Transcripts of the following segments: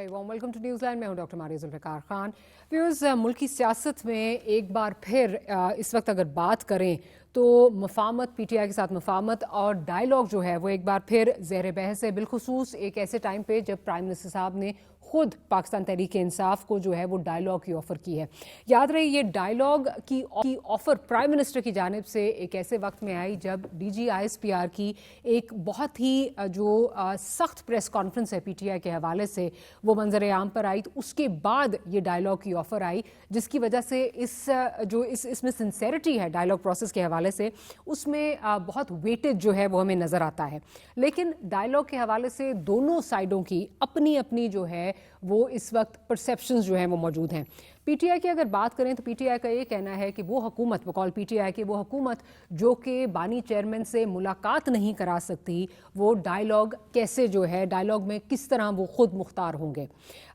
Very warm welcome to news line. मैं हूं doctor Maria Zulfiqar Khan. Viewers, मुल्क की सियासत में एक बार फिर इस वक्त अगर बात करें तो मफामत, पीटीआई के साथ मफामत और डायलॉग जो है वो एक बार फिर ज़ेर बहस है, बिलखुसूस एक ऐसे टाइम पे जब प्राइम मिनिस्टर साहब ने खुद पाकिस्तान तहरीक इंसाफ को जो है वो डायलॉग की ऑफ़र की है। याद रहे, ये डायलॉग की ऑफ़र प्राइम मिनिस्टर की जानिब से एक ऐसे वक्त में आई जब DGISPR की एक बहुत ही जो सख्त प्रेस कॉन्फ्रेंस है पीटीआई के हवाले से वो मंजर आम पर आई। तो उसके बाद ये डायलॉग की ऑफ़र आई, जिसकी वजह से इसमें सिंसेरिटी है डायलॉग प्रोसेस के हवाले से, उसमें बहुत वेटेज जो है वो हमें नज़र आता है। लेकिन डायलॉग के हवाले से दोनों साइडों की अपनी अपनी जो है वो इस वक्त परसेप्शंस जो हैं वो मौजूद हैं। पीटीआई की अगर बात करें तो पीटीआई का ये कहना है कि वो हुकूमत, बकौल पीटीआई की वो हुकूमत जो कि बानी चेयरमैन से मुलाकात नहीं करा सकती, वो डायलॉग कैसे जो है, डायलॉग में किस तरह वो खुद मुख्तार होंगे।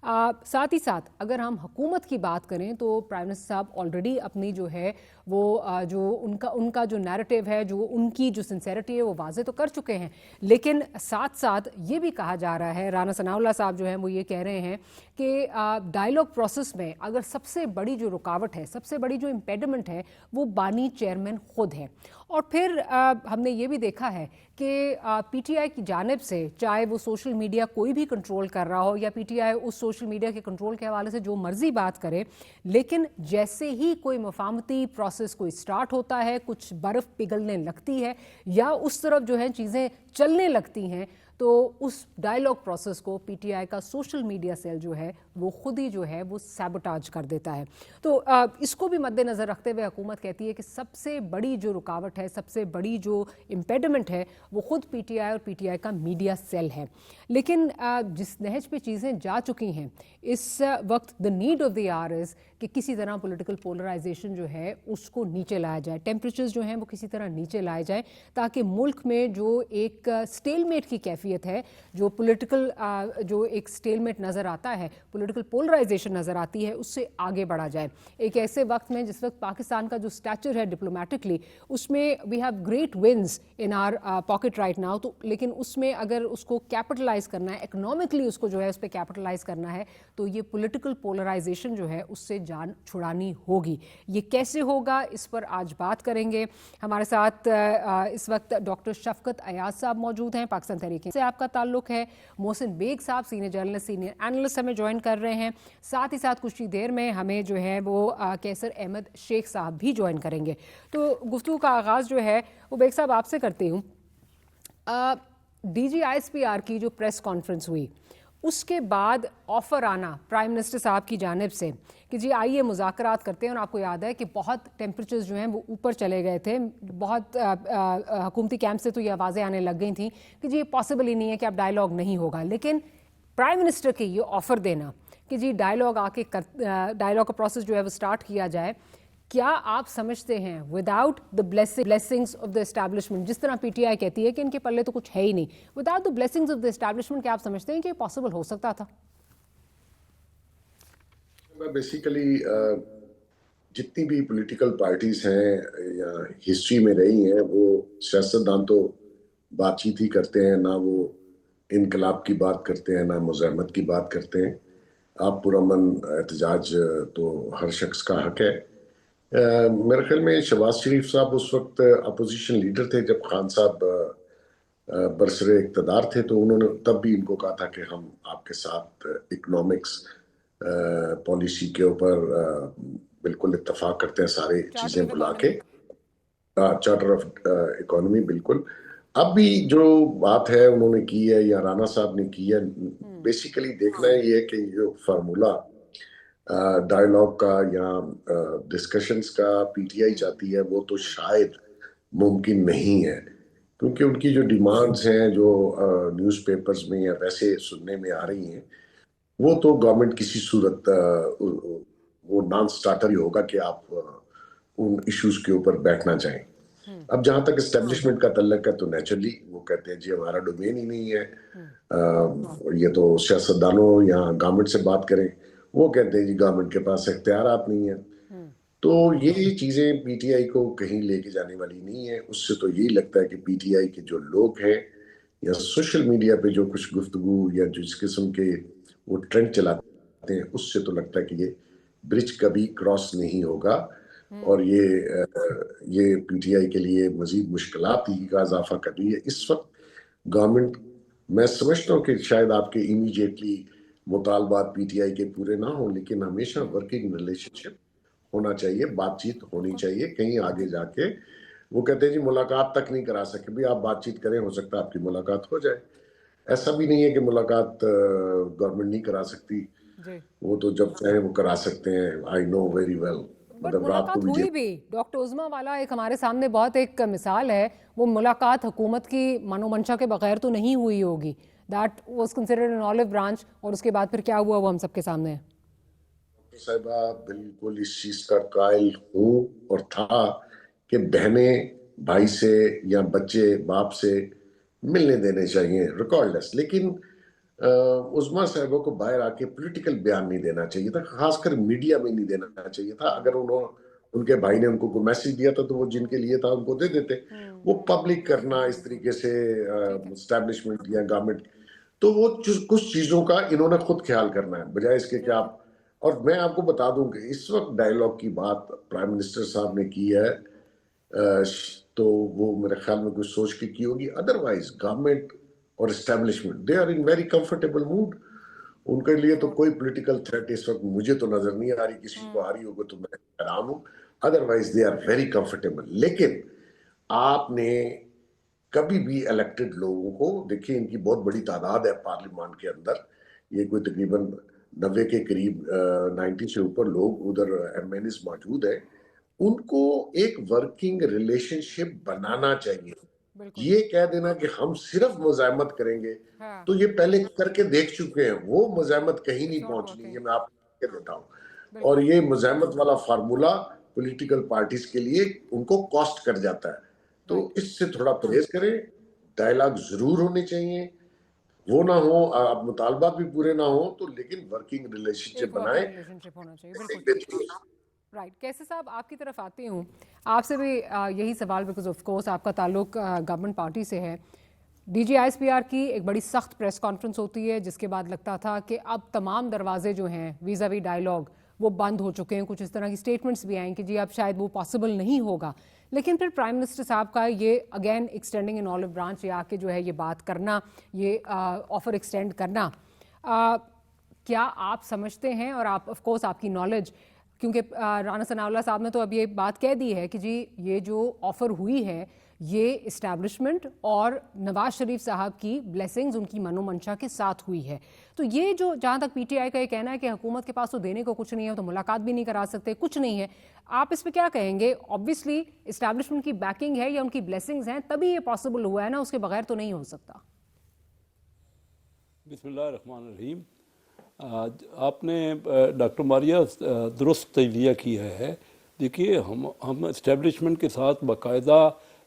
साथ ही साथ अगर हम हुकूमत की बात करें तो प्राइम मिनिस्टर साहब ऑलरेडी अपनी जो है वो जो उनका जो नैरेटिव है, जो उनकी जो सिंसेरिटी है वो वाजे तो कर चुके हैं। लेकिन साथ साथ ये भी कहा जा रहा है, राना सनाउल्लाह साहब जो हैं वो ये कह रहे हैं कि डायलॉग प्रोसेस में अगर सबसे बड़ी जो रुकावट है, सबसे बड़ी जो इम्पेडिमेंट है, वो बानी चेयरमैन खुद है। और फिर हमने ये भी देखा है कि पीटीआई की जानिब से, चाहे वो सोशल मीडिया कोई भी कंट्रोल कर रहा हो या पीटीआई उस सोशल मीडिया के कंट्रोल के हवाले से जो मर्जी बात करे, लेकिन जैसे ही कोई मफाहमती प्रोसेस कोई स्टार्ट होता है, कुछ बर्फ़ पिघलने लगती है या उस तरफ जो है चीज़ें चलने लगती हैं, तो उस डायलॉग प्रोसेस को पीटीआई का सोशल मीडिया सेल जो है वो खुद ही जो है वो सैबोटाज कर देता है। तो इसको भी मद्देनज़र रखते हुए हुकूमत कहती है कि सबसे बड़ी जो रुकावट है, सबसे बड़ी जो इम्पेडिमेंट है, वो खुद पीटीआई और पीटीआई का मीडिया सेल है। लेकिन जिस नहज पे चीज़ें जा चुकी हैं इस वक्त, the need of the our is कि किसी तरह पॉलिटिकल पोलराइजेशन जो है उसको नीचे लाया जाए, टेम्परेचर्स जो हैं वो किसी तरह नीचे लाए जाए, ताकि मुल्क में जो एक स्टेलमेट की कैफियत है, जो पॉलिटिकल जो एक स्टेलमेट नज़र आता है, पॉलिटिकल पोलराइजेशन नज़र आती है, उससे आगे बढ़ा जाए। एक ऐसे वक्त में जिस वक्त पाकिस्तान का जो स्टैचर है डिप्लोमेटिकली, उसमें we have great wins in our pocket right now, तो लेकिन उसमें अगर उसको कैपिटलाइज करना है, इकोनॉमिकली उसको जो है उस पर कैपिटलाइज करना है, तो ये पॉलिटिकल पोलराइजेशन जो है उससे जान छुड़ानी होगी। ये कैसे होगा, इस पर आज बात करेंगे। हमारे साथ इस वक्त डॉक्टर शफकत अयाज साहब मौजूद हैं, पाकिस्तान तहरीक से आपका ताल्लुक है। मोहसिन बेग साहब सीनियर जर्नलिस्ट, सीनियर एनालिस्ट हमें ज्वाइन कर रहे हैं। साथ ही साथ कुछ ही देर में हमें जो है वो कैसर अहमद शेख साहब भी ज्वाइन करेंगे। तो गुफ्तगू का आगाज़ जो है वो बेग साहब आपसे करती हूँ। DGISPR की जो प्रेस कॉन्फ्रेंस हुई, उसके बाद ऑफ़र आना प्राइम मिनिस्टर साहब की जानिब से कि जी आइए मुज़ाकरात करते हैं, और आपको याद है कि बहुत टेम्परेचर्स जो हैं वो ऊपर चले गए थे, बहुत हुकूमती कैंप से तो ये आवाज़ें आने लग गई थी कि जी ये पॉसिबल ही नहीं है कि अब डायलॉग नहीं होगा। लेकिन प्राइम मिनिस्टर की ये ऑफ़र देना कि जी डायलॉग डायलॉग का प्रोसेस जो है वो स्टार्ट किया जाए, क्या आप समझते हैं without the blessings of the establishment, जिस तरह पीटीआई कहती है कि इनके पल्ले तो कुछ है ही नहीं, without the blessings of the establishment, क्या आप समझते हैं कि पॉसिबल हो सकता था? बेसिकली जितनी भी पॉलिटिकल पार्टीज हैं या हिस्ट्री में रही हैं, वो सियासतदान तो बातचीत ही करते हैं, ना वो इनकलाब की बात करते हैं, ना मुज़ाहमत की बात करते हैं। आप पुरअमन एहतजाज तो हर शख्स का हक है। मेरे ख्याल में शहबाज शरीफ साहब उस वक्त अपोजिशन लीडर थे जब खान साहब बरसरे इक़्तिदार थे, तो उन्होंने तब भी इनको कहा था कि हम आपके साथ इकोनॉमिक्स पॉलिसी के ऊपर बिल्कुल इत्तफाक करते हैं, सारी चीजें बुला के, चार्टर ऑफ इकोनॉमी। बिल्कुल अब भी जो बात है उन्होंने की है या राना साहब ने की है, बेसिकली देखना ये है कि जो फार्मूला डायलॉग का या डिस्कशंस का पीटीआई चाहती है वो तो शायद मुमकिन नहीं है, क्योंकि उनकी जो डिमांड्स हैं जो न्यूज़पेपर्स में या वैसे सुनने में आ रही हैं, वो तो गवर्नमेंट किसी सूरत वो नॉन स्टार्टर ही होगा कि आप उन इश्यूज के ऊपर बैठना चाहें। अब जहां तक एस्टेब्लिशमेंट का तल्लक है तो नेचुरली वो कहते हैं जी हमारा डोमेन ही नहीं है। ये तो सियासतदानों या गवर्नमेंट से बात करें, वो कहते हैं जी गवर्नमेंट के पास इख्तियारात नहीं है। तो ये चीजें पीटीआई को कहीं लेके जाने वाली नहीं है। उससे तो यही लगता है कि पीटीआई के जो लोग हैं या सोशल मीडिया पे जो कुछ गुफ्तगू या जिस किस्म के वो ट्रेंड चलाते हैं, उससे तो लगता है कि ये ब्रिज कभी क्रॉस नहीं होगा और ये पीटीआई के लिए मजीद मुश्किलात ही का इजाफा कर रही है इस वक्त गवर्नमेंट। मैं समझता हूँ कि शायद आपके इमीडिएटली मुतालबात पीटीआई के पूरे ना हो, लेकिन हमेशा वर्किंग रिलेशनशिप होना चाहिए, बातचीत होनी चाहिए। कहीं आगे जाके वो कहते हैं जी मुलाकात तक नहीं करा सके, भी आप बातचीत करें, हो सकता है आपकी मुलाकात हो जाए। ऐसा भी नहीं है कि मुलाकात गवर्नमेंट नहीं करा सकती, जी। वो तो जब चाहे वो करा सकते हैं। I know very well, but मतलब रात को मुलाकात भी हुई भी, डॉक्टर उज़मा वाला एक हमारे सामने बहुत एक मिसाल है। वो मुलाकात हुकूमत की मनोमंशा के बगैर तो नहीं हुई होगी। That was considered an olive branch, और उसके बाद फिर क्या हुआ वो हम सबके सामने है। साहिबा बिल्कुल इस चीज का कायल हूँ और था कि बहनें भाई से या बच्चे बाप से मिलने देने चाहिए रिकॉर्डलेस, लेकिन उस्मा साहिबा को बाहर आके पॉलिटिकल बयान नहीं देना चाहिए था, खासकर मीडिया में नहीं देना चाहिए था। अगर उनके भाई ने उनको कोई मैसेज दिया था तो वो जिनके लिए था उनको दे देते। वो पब्लिक करना इस तरीके से ठीक है। एस्टेब्लिशमेंट या गवर्नमेंट, तो वो कुछ चीजों का इन्होंने खुद ख्याल करना है बजाय इसके कि आप। और मैं आपको बता दूं कि इस वक्त डायलॉग की बात प्राइम मिनिस्टर साहब ने की है, तो वो मेरे ख्याल में कुछ सोच के की होगी। अदरवाइज गवर्नमेंट और establishment they are in very comfortable mood. उनके लिए तो कोई पॉलिटिकल थ्रेट इस वक्त मुझे तो नजर नहीं आ रही, किसी को आ रही होगी तो मैं हैरान हूं। Otherwise they are very comfortable. लेकिन आपने कभी भी इलेक्टेड लोगों को देखिए, इनकी बहुत बड़ी तादाद है पार्लियामेंट के अंदर, ये कोई तकरीबन 90 के करीब 90 से ऊपर लोग उधर एमएनएस मौजूद है। उनको एक वर्किंग रिलेशनशिप बनाना चाहिए। बिल्कुल। ये कह देना कि हम सिर्फ मुजाहमत करेंगे, हाँ। तो ये पहले करके देख चुके हैं, वो मुजाहमत कहीं नहीं इट्स नॉट पहुंचनी, वर्किंग। ये मैं आपको कह देता हूं। और बिल्कुल। ये मुजाहमत वाला फार्मूला पॉलिटिकल पार्टीज के लिए उनको कॉस्ट कर जाता है, तो राइट। इससे थोड़ा परहेज करें। डायलॉग जरूर होने चाहिए, वो ना हो आप मुतालबात भी पूरे ना हो तो, लेकिन वर्किंग रिलेशनशिप एक बनाए। वर्किंग रिलेशनशिप होना चाहिए, बिल्कुल। बेहतरीन। राइट। कैसे साहब, आपकी तरफ आती हूँ। आपसे भी यही सवाल, बिकॉज ऑफ कोर्स आपका ताल्लुक गवर्नमेंट पार्टी से है। डीजीआईएसपीआर की एक बड़ी सख्त प्रेस कॉन्फ्रेंस होती है, जिसके बाद लगता था कि अब तमाम दरवाजे जो हैं वीज़ा वी डायलॉग वो बंद हो चुके हैं। कुछ इस तरह की स्टेटमेंट्स भी आए कि जी अब शायद वो पॉसिबल नहीं होगा। लेकिन फिर प्राइम मिनिस्टर साहब का ये अगेन एक्सटेंडिंग इन ऑलिव ब्रांच, ये आके जो है ये बात करना, ये ऑफर एक्सटेंड करना, क्या आप समझते हैं, और आप ऑफ कोर्स आपकी नॉलेज, क्योंकि राना सनाउल्लाह साहब ने तो अब ये बात कह दी है कि जी ये जो ऑफ़र हुई है ये इस्टेब्लिशमेंट और नवाज शरीफ साहब की ब्लेसिंग्स, उनकी मनोमंशा के साथ हुई है। तो ये जो, जहाँ तक पीटीआई का ये कहना है कि हुकूमत के पास तो देने को कुछ नहीं है, तो मुलाकात भी नहीं करा सकते, कुछ नहीं है, आप इस पर क्या कहेंगे? ऑब्वियसली इस्टेब्लिशमेंट की बैकिंग है या उनकी ब्लेसिंग्स हैं तभी ये पॉसिबल हुआ है ना, उसके बगैर तो नहीं हो सकता। बिस्मिल्लाहिर्रहमानिर्रहीम। आपने डॉक्टर मारिया दुरुस्त तजज़िया किया है। देखिए, हम इस्टेब्लिशमेंट के साथ बाकायदा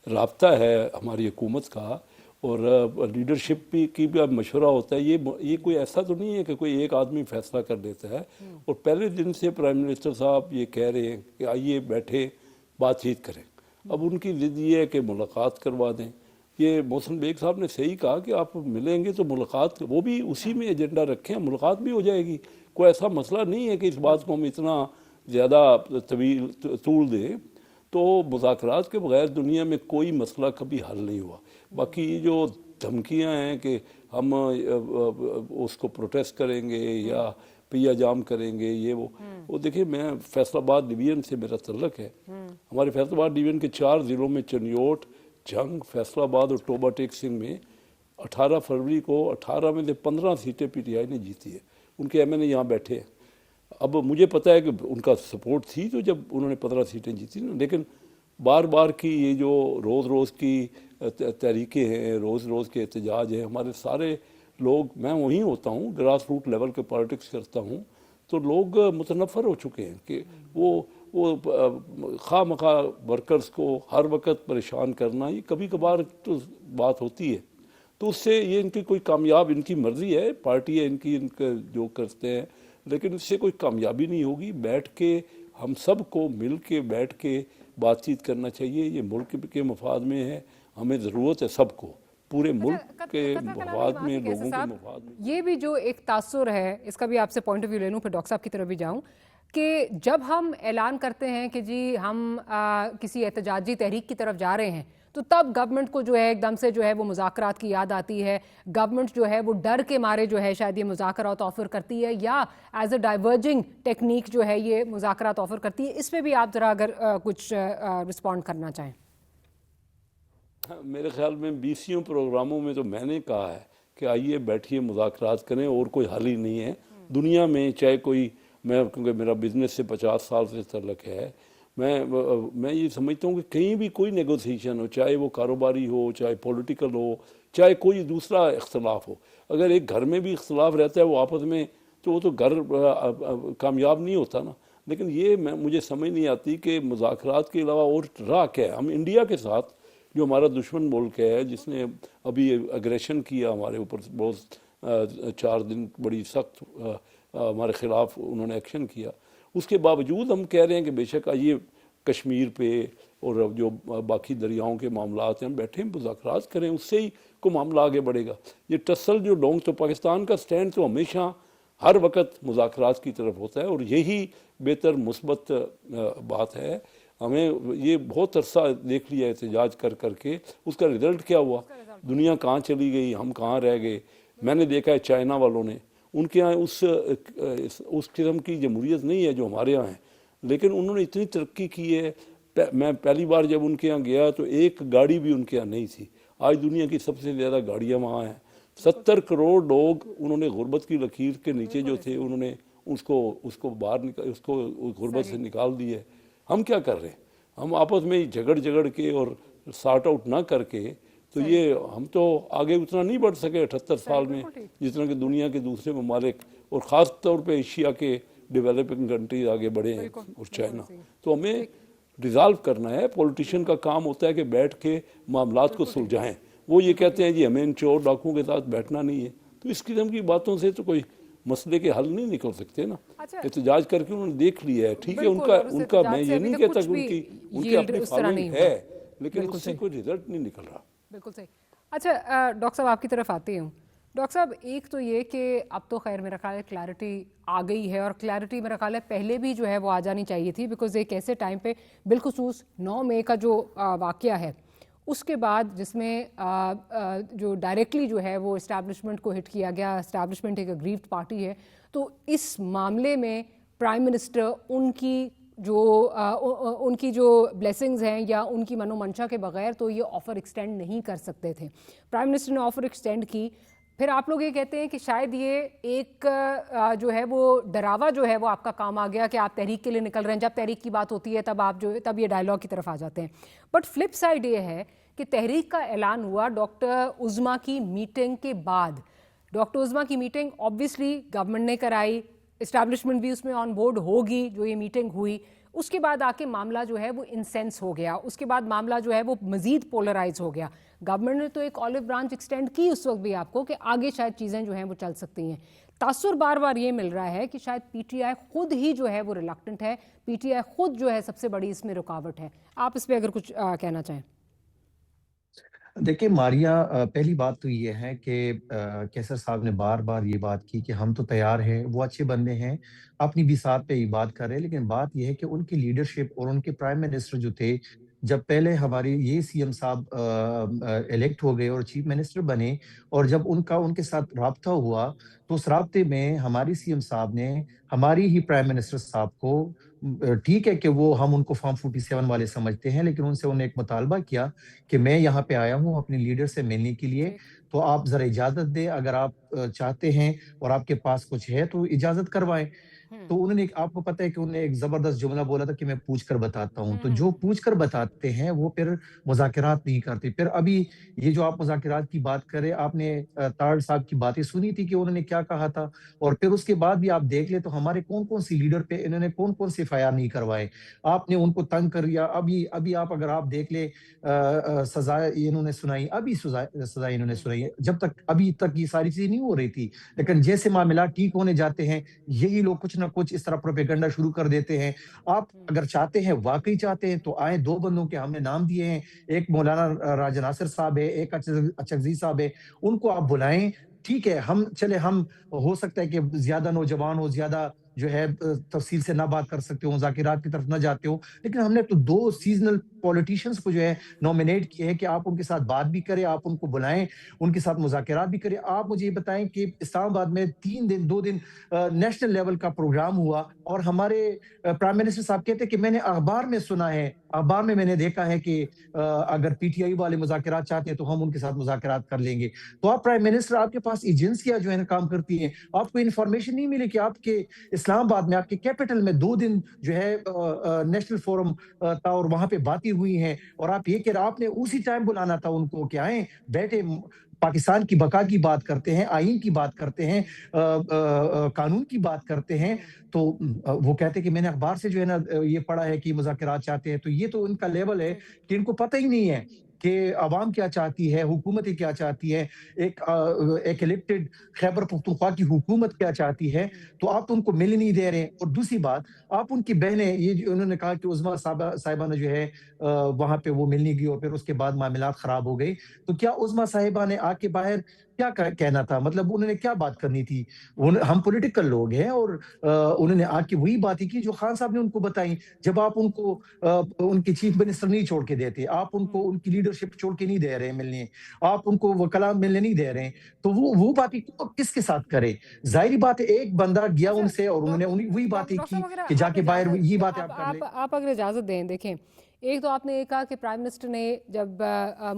राब्ता है हमारी हुकूमत का, और लीडरशिप की भी अब मशवरा होता है। ये कोई ऐसा तो नहीं है कि कोई एक आदमी फैसला कर देता है। और पहले दिन से प्राइम मिनिस्टर साहब ये कह रहे हैं कि आइए बैठे बातचीत करें। अब उनकी ज़िद ये है कि मुलाकात करवा दें। ये मोहसिन बेग साहब ने सही कहा कि आप मिलेंगे तो मुलाकात, वो भी उसी में एजेंडा रखें, मुलाकात भी हो जाएगी। कोई ऐसा मसला नहीं है कि इस बात को हम इतना ज़्यादा तूल दें। तो मुज़ाकरात के बगैर दुनिया में कोई मसला कभी हल नहीं हुआ। बाकी ये जो धमकियां हैं कि हम उसको प्रोटेस्ट करेंगे या पिया जाम करेंगे, ये वो देखिए, मैं फैसलाबाद डिवीज़न से मेरा तल्लक है। हमारे फैसलाबाद डिवीज़न के 4 ज़िलों में चनियोट, जंग, फैसलाबाद और टोबा टेक सिंह में 18 फरवरी को 18 में से 15 सीटें पीटीआई ने जीती है। उनके एमएनए यहाँ बैठे हैं। अब मुझे पता है कि उनका सपोर्ट थी तो जब उन्होंने 15 सीटें जीती ना, लेकिन बार बार की ये जो रोज़ रोज़ की तहरीकें हैं, रोज़ रोज़ के एहतजाज हैं, हमारे सारे लोग, मैं वहीं होता हूँ, ग्रास रूट लेवल के पॉलिटिक्स करता हूँ, तो लोग मुतनफ़र हो चुके हैं कि वो खामखा वर्कर्स को हर वक्त परेशान करना, ये कभी कभार तो बात होती है। तो उससे ये इनकी कोई कामयाब, इनकी मर्ज़ी है, पार्टी है इनकी, इनका जो करते हैं, लेकिन इससे कोई कामयाबी नहीं होगी। बैठ के हम सब को मिल के बैठ के बातचीत करना चाहिए। ये मुल्क के मफाद में है, हमें ज़रूरत है सबको, پورے ملک अच्छा, کے कतला कलामी मफाद बात में, है कैसे लोगों के साहब, मफाद में। ये भी जो एक तासुर है, इसका भी आपसे पॉइंट ऑफ व्यू ले लूँ, फिर डॉक्टर साहब की तरफ भी जाऊँ, कि जब हम ऐलान करते हैं कि जी हम किसी एहतजाजी तहरीक की तरफ जा रहे हैं, तो तब गवर्नमेंट को जो है एकदम से जो है वो मुज़ाकरात की याद आती है, गवर्नमेंट जो है वो डर के मारे जो है शायद ये मुज़ाकरात ऑफ़र करती है, या एज अ डाइवर्जिंग टेक्निक जो है ये मुज़ाकरात ऑफ़र करती है। इस पर भी आप ज़रा अगर कुछ रिस्पॉन्ड करना चाहें। हाँ, मेरे ख्याल में 20 प्रोग्रामों में तो मैंने कहा है कि आइए बैठिए मुज़ाकरात करें, और कोई हल ही नहीं है दुनिया में। चाहे कोई, मैं क्योंकि मेरा बिज़नेस से 50 साल से तल्लुक़ है, मैं ये समझता हूँ कि कहीं भी कोई नेगोशिएशन हो, चाहे वो कारोबारी हो, चाहे पॉलिटिकल हो, चाहे कोई दूसरा इख्तलाफ हो, अगर एक घर में भी इख्तलाफ रहता है वो आपस में, तो वो तो घर कामयाब नहीं होता ना। लेकिन ये मुझे समझ नहीं आती कि मुज़ाकरात के अलावा और राह क्या है। हम इंडिया के साथ, जो हमारा दुश्मन मुल्क है, जिसने अभी एग्रेशन किया हमारे ऊपर, बहुत 4 दिन बड़ी सख्त हमारे ख़िलाफ़ उन्होंने एक्शन किया, उसके बावजूद हम कह रहे हैं कि बेशक आइए कश्मीर पे और जो बाकी दरियाओं के मामलात हैं, हम बैठे मुज़ाकरात करें, उससे ही को मामला आगे बढ़ेगा। ये टसल जो लोग, तो पाकिस्तान का स्टैंड तो हमेशा हर वक्त मुज़ाकरात की तरफ होता है, और यही बेहतर मुस्बत बात है। हमें ये बहुत अरसा देख लिया एहतजाज कर करके, उसका रिज़ल्ट क्या हुआ? दुनिया कहाँ चली गई, हम कहाँ रह गए। मैंने देखा है चाइना वालों ने, उनके यहाँ उस किस्म की जमहूरियत नहीं है जो हमारे यहाँ है, लेकिन उन्होंने इतनी तरक्की की है। मैं पहली बार जब उनके यहाँ गया तो एक गाड़ी भी उनके यहाँ नहीं थी। आज दुनिया की सबसे ज़्यादा गाड़ियाँ वहाँ हैं। 70 करोड़ लोग उन्होंने गुर्बत की लकीर के नीचे जो थे, उन्होंने उसको बाहर निकाल, उसको गुर्बत से निकाल दिए। हम क्या कर रहे हैं? हम आपस में झगड़ के और सॉर्ट आउट ना करके, तो ये हम तो आगे उतना नहीं बढ़ सके 78 साल में जितना कि दुनिया के दूसरे ममालिक, और ख़ास तौर पे एशिया के डेवलपिंग कंट्रीज आगे बढ़े हैं, और चाइना। तो हमें रिजॉल्व करना है। पॉलिटिशियन का काम होता है कि बैठ के मामलात को सुलझाएं। वो ये कहते हैं जी हमें इन चोर डाकुओं के साथ बैठना नहीं है। तो इस किस्म की बातों से तो कोई मसले के हल नहीं निकल सकते ना। एहतजाज करके उन्होंने देख लिया है, ठीक है, उनका मैं ये नहीं कहता कि उनकी अपनी फॉलोइंग है, लेकिन उससे कोई रिजल्ट नहीं निकल रहा। बिल्कुल सही। अच्छा डॉक्टर साहब आपकी तरफ आती हूँ। डॉक्टर साहब, एक तो ये कि अब तो खैर मेरा ख्याल है क्लैरिटी आ गई है, और क्लैरिटी मेरा ख्याल है पहले भी जो है वो आ जानी चाहिए थी, बिकॉज एक ऐसे टाइम पे बिलखुसूस 9 मई का जो वाक़या है, उसके बाद जिसमें जो डायरेक्टली जो है वो इस्टेब्लिशमेंट को हिट किया गया। इस्टेब्लिशमेंट एक अग्रीव्ड पार्टी है, तो इस मामले में प्राइम मिनिस्टर उनकी जो ब्लेसिंग्स हैं या उनकी मनोमंशा के बगैर तो ये ऑफ़र एक्सटेंड नहीं कर सकते थे। प्राइम मिनिस्टर ने ऑफ़र एक्सटेंड की। फिर आप लोग ये कहते हैं कि शायद ये एक जो है वो डरावा जो है वो आपका काम आ गया कि आप तहरीक के लिए निकल रहे हैं। जब तहरीक की बात होती है तब ये डायलॉग की तरफ आ जाते हैं। बट फ्लिप साइड ये है कि तहरीक का ऐलान हुआ डॉक्टर उज़्मा की मीटिंग के बाद। डॉक्टर उज़्मा की मीटिंग ऑब्वियसली गवर्नमेंट ने कराई, इस्टेब्लिशमेंट भी उसमें ऑन बोर्ड होगी जो ये मीटिंग हुई। उसके बाद आके मामला जो है वो इंसेंस हो गया, उसके बाद मामला जो है वो मज़ीद पोलराइज हो गया। गवर्नमेंट ने तो एक ऑलिव ब्रांच एक्सटेंड की उस वक्त भी आपको कि आगे शायद चीज़ें जो हैं वो चल सकती हैं। तासुर बार बार ये मिल रहा है कि शायद पीटीआई खुद ही जो है वो रिलक्टेंट है, पीटीआई खुद जो है सबसे बड़ी इसमें रुकावट है। आप इस पर अगर कुछ कहना चाहें। देखिए मारिया, पहली बात तो ये है कि कैसर साहब ने बार बार ये बात की कि हम तो तैयार हैं, वो अच्छे बंदे हैं, अपनी बिसात पे ये बात कर रहे हैं। लेकिन बात ये है कि उनकी लीडरशिप और उनके प्राइम मिनिस्टर जो थे, जब पहले हमारी ये सीएम साहब इलेक्ट हो गए और चीफ मिनिस्टर बने, और जब उनके साथ राब्ता हुआ, तो उस राब्ते में हमारी सीएम साहब ने हमारी ही प्राइम मिनिस्टर साहब को, ठीक है कि वो हम उनको फॉर्म 47 वाले समझते हैं, लेकिन उन्हें एक मुतालबा किया कि मैं यहाँ पे आया हूँ अपने लीडर से मिलने के लिए, तो आप जरा इजाजत दें, अगर आप चाहते हैं और आपके पास कुछ है तो इजाजत करवाएं। तो उन्होंने, आपको पता है कि उन्होंने एक जबरदस्त जुमला बोला था कि मैं पूछ कर बताता हूँ। तो जो पूछ कर बताते हैं वो फिर मुज़ाकरात नहीं करते। फिर अभी ये जो आप मुज़ाकरात की बात करें, आपने तारड़ साहब की बातें सुनी थी कि उन्होंने क्या कहा था, और फिर उसके बाद भी आप देख ले तो हमारे कौन कौन सी लीडर पे इन्होंने कौन कौन से एफआईआर नहीं करवाए। आपने उनको तंग कर दिया। अभी आप अगर आप देख ले, सजा इन्होंने सुनाई, अभी सजा इन्होंने सुनाई, जब तक अभी तक ये सारी चीजें नहीं हो रही थी। लेकिन जैसे मामला ठीक होने जाते हैं, यही लोग कुछ ना नہ कुछ इस तरह प्रोपेगेंडा शुरू कर देते हैं। आप अगर चाहते हैं, वाकई चाहते हैं, तो आए, 2 बंदों के हमने नाम दिए हैं, एक मौलाना राजा नासिर साहब है, एक अचकज़ई साहब है, उनको आप बुलाएं। ठीक है, हम हो सकता है कि ज्यादा नौजवान हो, ज्यादा जो है तफसील से ना बात कर सकते हो, मुज़ाकिरात की तरफ ना जाते हो, लेकिन हमने तो 2 सीजनल पॉलिटिशियंस को जो है नॉमिनेट किए हैं कि आप उनके साथ बात भी करें, आप उनको बुलाएं, उनके साथ मुज़ाकिरात भी करें। आप मुझे ये बताएं कि इस्लामाबाद में 2 दिन नेशनल लेवल का प्रोग्राम हुआ और हमारे प्राइम मिनिस्टर साहब कहते हैं कि मैंने अखबार में सुना है, अखबार में मैंने देखा है कि अगर पीटीआई वाले मुज़ाकिरात चाहते हैं तो हम उनके साथ मुज़ाकिरात कर लेंगे। तो आप प्राइम मिनिस्टर, आपके पास एजेंसियां जो है ना काम करती हैं, आपको इन्फॉर्मेशन नहीं मिली कि आपके इस्लामाबाद में, आपके कैपिटल में 2 दिन जो है नेशनल फोरम था और वहां पे बातें हुई हैं, और आप ये कह रहे, आपने उसी टाइम बुलाना था उनको कि आए, बैठे, पाकिस्तान की बका की बात करते हैं, आईन की बात करते हैं, कानून की बात करते हैं। तो वो कहते हैं कि मैंने अखबार से जो है ना ये पढ़ा है कि मुज़ाकिरात चाहते हैं। तो ये तो इनका लेवल है कि इनको पता ही नहीं है कि अवाम क्या चाहती है, हुकूमतें क्या चाहती है, एक इलेक्टेड खैबर पख्तूनख्वा की हुकूमत क्या चाहती है। तो आप तो उनको मिल नहीं दे रहे हैं। और दूसरी बात, आप उनकी बहनें, ये जो उन्होंने कहा कि उज़्मा साहिबा ने जो है वहां पे वो मिलने गई और फिर उसके बाद मामलात खराब हो गए। तो क्या उज़्मा साहिबा ने आके बाहर क्या कहना था, मतलब उन्होंने क्या बात करनी थी? हम पॉलिटिकल लोग हैं और उन्होंने आके वही बातें की जो खान साहब ने उनको बताई। जब आप उनको उनके चीफ मिनिस्टर नहीं छोड़ के देते, आप उनको उनकी लीडरशिप छोड़ के नहीं दे रहे मिलने, आप उनको वकला मिलने नहीं दे रहे, तो वो बातें किसके साथ करे? जाहिर बात है, एक बंदा गया उनसे और उन्होंने वही बातें की कि जाके बाहर ये बातें आप कर ले। आप अगर इजाजत दें, देखें, एक तो आपने ये कहा कि प्राइम मिनिस्टर ने जब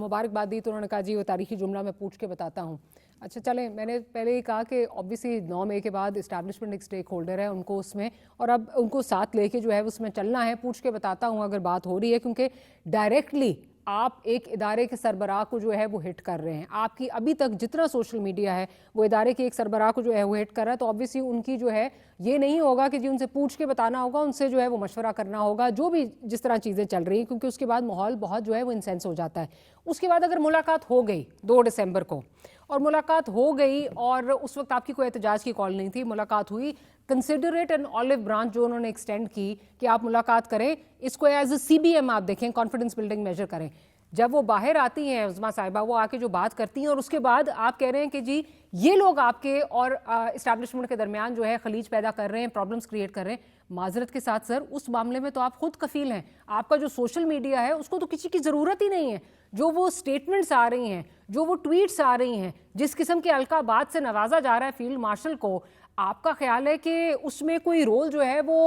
मुबारकबाद दी तो उन्होंने कहा जी वो तारीखी जुमला मैं पूछ के बताता हूँ। अच्छा चलें, मैंने पहले ही कहा कि ऑब्वियसली 9 मई के बाद इस्टेब्लिशमेंट एक स्टेक होल्डर है, उनको उसमें, और अब उनको साथ लेके जो है उसमें चलना है। पूछ के बताता हूँ अगर बात हो रही है, क्योंकि डायरेक्टली आप एक इदारे के सरबराह को जो है वो हिट कर रहे हैं। आपकी अभी तक जितना सोशल मीडिया है वो इदारे के एक सरबराह को जो है वो हिट कर रहा है, तो ऑब्वियसली उनकी जो है ये नहीं होगा कि जी उनसे पूछ के बताना होगा, उनसे जो है वो मशवरा करना होगा, जो भी जिस तरह चीज़ें चल रही हैं, क्योंकि उसके बाद माहौल बहुत जो है वो इंसेंस हो जाता है। उसके बाद अगर मुलाकात हो गई 2 दिसंबर को, और मुलाकात हो गई और उस वक्त आपकी कोई एहतजाज की कॉल नहीं थी, मुलाकात हुई, कंसिडरेट एन ऑलिव ब्रांच जो उन्होंने एक्सटेंड की कि आप मुलाकात करें, इसको एज ए CBM आप देखें, कॉन्फिडेंस बिल्डिंग मेजर करें। जब वो बाहर आती हैं उज़्मा साहिबा, वो आके जो बात करती हैं और उसके बाद आप कह रहे हैं कि जी ये लोग आपके और इस्टेब्लिशमेंट के दरमियान जो है खलीज पैदा कर रहे हैं, प्रॉब्लम्स क्रिएट कर रहे हैं। माजरत के साथ सर, उस मामले में तो आप खुद कफील हैं। आपका जो सोशल मीडिया है उसको तो किसी की ज़रूरत ही नहीं है। जो वो स्टेटमेंट्स आ रही हैं, जो वो ट्वीट्स आ रही हैं, जिस किस्म के अलकाबात से नवाजा जा रहा है फील्ड मार्शल को, आपका ख्याल है कि उसमें कोई रोल जो है वो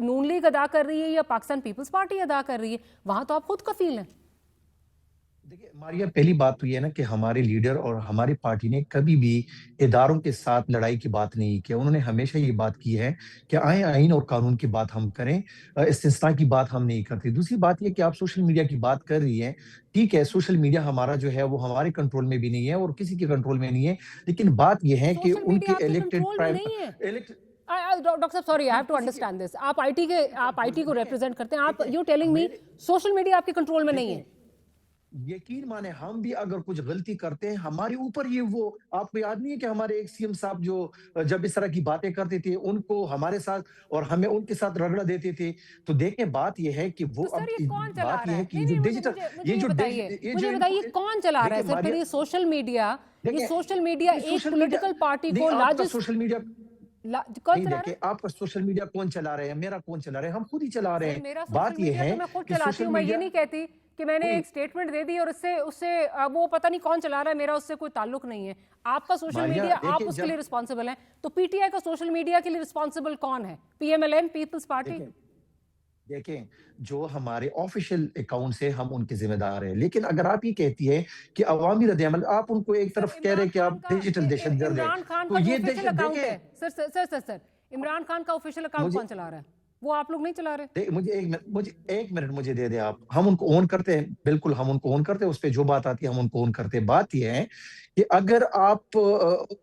नून लीग अदा कर रही है या पाकिस्तान पीपल्स पार्टी अदा कर रही है? वहाँ तो आप खुद कफील हैं। देखिए मारिया, पहली बात तो ये है ना कि हमारे लीडर और हमारी पार्टी ने कभी भी इदारों के साथ लड़ाई की बात नहीं की। उन्होंने हमेशा ये बात की है कि आए आइन और कानून की बात हम करें, इस्तिस्ना की बात हम नहीं करते। दूसरी बात ये कि आप सोशल मीडिया की बात कर रही हैं, ठीक है, सोशल मीडिया हमारा जो है वो हमारे कंट्रोल में भी नहीं है और किसी के कंट्रोल में नहीं है, लेकिन बात यह है कि उनके इलेक्टेड प्राइम डॉक्टर साहब, sorry, I have to understand this. आप आईटी को रिप्रेजेंट करते हैं, आप you telling me social media आपके कंट्रोल में नहीं है? यकीन माने, हम भी अगर कुछ गलती करते हैं हमारे ऊपर ये, वो आपको याद नहीं है कि हमारे एक CM साहब जो जब इस तरह की बातें करते थे उनको हमारे साथ और हमें उनके साथ रगड़ा देते थे? तो देखें, बात ये है कि वो तो सर ये कौन चला रहा है? कि जो डिजिटल, मुझे बताइए कौन चला रहा है सर? फिर ये सोशल मीडिया एक पॉलिटिकल पार्टी को लार्जेस्ट सोशल मीडिया कौन चला रहा है? आपका सोशल मीडिया कौन चला रहे हैं? मेरा कौन चला रहे हैं? हम खुद ही चला रहे हैं। बात ये है मैं खुद चलाती हूँ, मैं ये नहीं कहती कि मैंने एक स्टेटमेंट दे दी और उससे वो पता नहीं कौन चला रहा है, मेरा उससे कोई ताल्लुक नहीं है। आपका सोशल मीडिया, आप उसके लिए रिस्पॉन्सिबल हैं, तो PTI का सोशल मीडिया के लिए रिस्पॉन्सिबल कौन है? PMLN, पीपल्स पार्टी? देखें, जो हमारे ऑफिशियल अकाउंट से हम उनके जिम्मेदार हैं, लेकिन अगर आप ये कहती है कि अवामी रद्द-ए-अमल, आप उनको एक तरफ कह रहे हैं कि आप डिजिटल दहशतगर्द हैं, तो ये देखें सर इमरान खान का ऑफिशियल अकाउंट कौन चला रहा है? वो आप लोग नहीं चला रहे? मुझे एक मिनट मुझे दे दे आप। हम उनको ऑन करते हैं, बिल्कुल हम उनको ऑन करते हैं, उस पे जो बात आती है हम उनको ऑन करते हैं। बात यह है कि अगर आप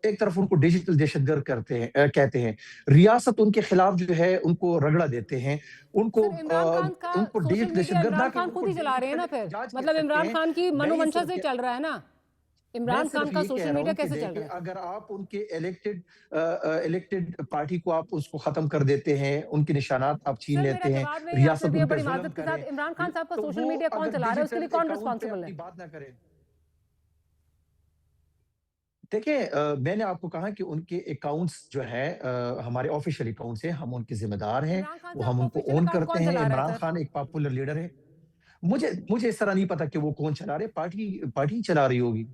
एक तरफ उनको डिजिटल दहशतगर्द कहते हैं, रियासत उनके खिलाफ जो है उनको रगड़ा देते हैं, उनको डिजिटल दहशतगर्द खुद ही चला रहे हैं ना, फिर मतलब इमरान खान की मनोमंशा से चल रहा है ना। इमरान सिर्फ खान का ये कह सोशल रहा मीडिया हूँ कि कैसे चल देखें, रहा है? अगर आप उनके इलेक्टेड पार्टी को आप उसको खत्म कर देते हैं, उनके निशानात आप छीन सर, मेरा लेते हैं, जवाब नहीं आपने रियासत दिया उन पे बड़ी जुल्म माज़रत के करें, साथ। इमरान खान साहब का तो सोशल वो मीडिया कौन अगर चला रहा है, उसके लिए डिजिटल कौन अकाउंट पे रिस्पॉन्सिबल है? अपनी बात ना करें। देखिए, मैंने आपको कहा कि उनके अकाउंट्स जो है हमारे ऑफिशियल अकाउंट्स हैं, हम उनके जिम्मेदार हैं, इमरान खान वो साहब हम का उनको ऑफिशियल ओन अकाउंट करते कौन हैं। चला रहा है इमरान सर? खान एक पॉपुलर लीडर है। मुझे मुझे इस तरह नहीं पता कि वो कौन चला रहे, पार्टी पार्टी चला रही होगी।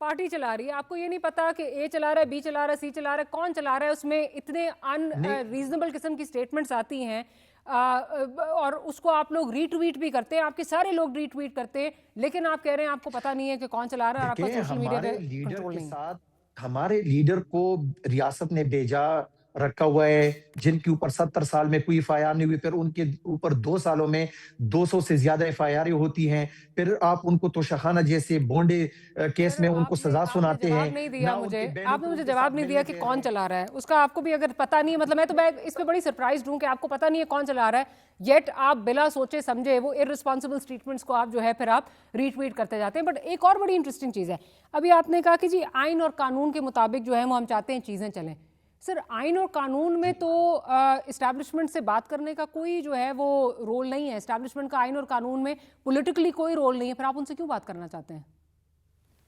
पार्टी चला रही है, आपको ये नहीं पता कि ए चला रहा है, बी चला रहा है, सी चला रहा है, कौन चला रहा है? उसमें इतने नहीं, अनरीजनेबल किस्म की स्टेटमेंट्स आती हैं और उसको आप लोग रीट्वीट भी करते हैं, आपके सारे लोग रीट्वीट करते हैं, लेकिन आप कह रहे हैं आपको पता नहीं है कि कौन चला रहा है और आपका देखिए, सोशल मीडिया पे कंट्रोल नहीं है। हमारे लीडर को रियासत ने भेजा रखा हुआ है, जिनके ऊपर 70 साल में कोई एफआईआर नहीं हुई, फिर उनके ऊपर 2 सालों में 200 से ज्यादा एफआईआर होती हैं, फिर आप उनको तोशाखाना जैसे बोंडे केस सर, में उनको आपने सजा सुनाते जवाब हैं, नहीं दिया ना मुझे, उनकी बहनों आपने को मुझे उनके जवाब साथ नहीं दिया मिलने कि दे कौन रहे हैं। चला रहा है। उसका आपको भी अगर पता नहीं है, मतलब मैं इस पे बड़ी सरप्राइज हूं कि आपको पता नहीं है कौन चला रहा है, येट आप बिला सोचे समझे वो इररिस्पॉन्सिबल स्टेटमेंट्स को आप जो है फिर आप रीट्वीट करते जाते हैं। बट एक और बड़ी इंटरेस्टिंग चीज़ है, अभी आपने कहा कि जी आइन और कानून के मुताबिक जो है वो हम चाहते हैं चीज़ें चलें। सर, आइन और कानून में तो इस्टेब्लिशमेंट से बात करने का कोई जो है वो रोल नहीं है। इस्टेब्लिशमेंट का आइन और कानून में पॉलिटिकली कोई रोल नहीं है, फिर आप उनसे क्यों बात करना चाहते हैं?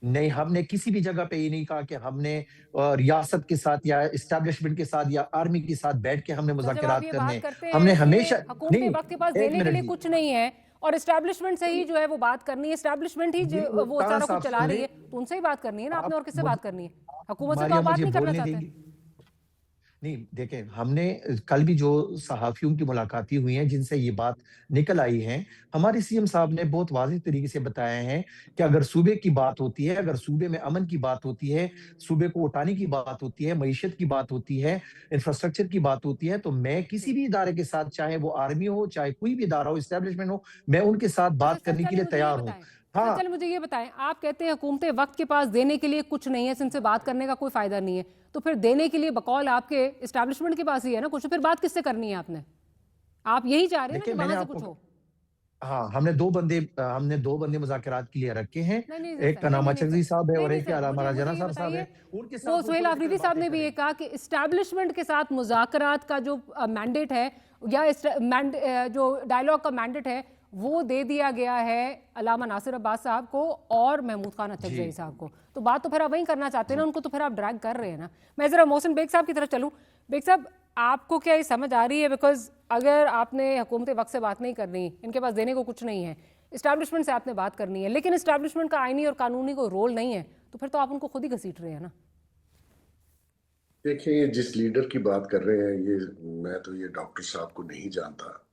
नहीं, हमने किसी भी जगह पे ये नहीं कहा कि हमने रियासत के साथ या एस्टेब्लिशमेंट के साथ या आर्मी के साथ बैठ के हमने सर, जब आप मुज़ाकरात ये करने। बात करते हमने हैं कि हमेशा हुकूमत नहीं, वक्त के पास एक देने के मिनट लिए जी, कुछ नहीं है और इस्टेब्लिशमेंट से ही जो है वो बात करनी है, इस्टेब्लिशमेंट ही जी, वो कहाँ सारा साहब कुछ चला रही सुने, है, तो उनसे ही बात करनी है ना आपने, आप और किससे मुझे बात करनी है? हुकूमत से तो मारिया आप बात मुझे नहीं करना बोलने चाहते। देंगी? नहीं, देखें, हमने कल भी जो सहाफ़ियों की मुलाकातें हुई हैं, जिनसे ये बात निकल आई है, हमारे सीएम साहब ने बहुत वाज़ेह तरीके से बताया है कि अगर सूबे की बात होती है, अगर सूबे में अमन की बात होती है, सूबे को उठाने की बात होती है, मईशत की बात होती है, इंफ्रास्ट्रक्चर की बात होती है, तो मैं किसी भी इदारे के साथ, चाहे वो आर्मी हो, चाहे कोई भी इदारा हो, एस्टेब्लिशमेंट हो, मैं उनके साथ अच्छा बात सर, करने के चले लिए मुझे ये तैयार हूँ। बताएं। सर, हाँ, चले मुझे ये बताएं, आप कहते हैं हुकूमत वक्त के पास देने के लिए कुछ नहीं है, इनसे बात करने का कोई फायदा नहीं है, तो फिर देने के लिए बकौल आपके इस्टेब्लिशमेंट के पास ही है ना कुछ, तो फिर बात किससे करनी है आपने? आप यही चाह रहे हैं ना देखिए, कि मैंने वहां से कुछ आपको हो? हाँ, हमने 2 बंदे मुज़ाकरात के लिए रखे हैं। नहीं नहीं एक सर, का नहीं नाम नहीं नहीं चकज़ी सर, साहब है नहीं और नहीं एक सर, अलामा मुझे राजना ये साहब बताइए, है। उनके वो साथ सुहेल उनको लेकर आफरीदी साहब बातें ने भी ये करें। कहा कि इस्टेब्लिशमेंट के साथ मुज़ाकरात का जो मैंडेट है या जो डायलॉग का मैंडेट है वो दे दिया गया है अलामा नासिर अब्बास साहब को और महमूद खान अचकज़ई जी, साहब को, तो बात तो फिर आप वही करना चाहते हैं ना, जी। उनको तो फिर आप ड्रैग कर रहे हैं ना। मैं ज़रा मोहसिन बेग साहब की तरफ चलूँ। बेग साहब, आपको क्या ये समझ आ रही है, बिकॉज अगर आपने हुकूमत वक्त से बात नहीं करनी, इनके पास देने को कुछ नहीं है, इस्टेब्लिशमेंट से आपने बात करनी है, लेकिन इस्टेब्लिशमेंट का आईनी और कानूनी कोई रोल नहीं है, तो फिर तो आप उनको खुद ही घसीट रहे हैं ना। देखिए, ये जिस लीडर की बात कर रहे हैं, ये मैं तो ये डॉक्टर साहब को नहीं जानता,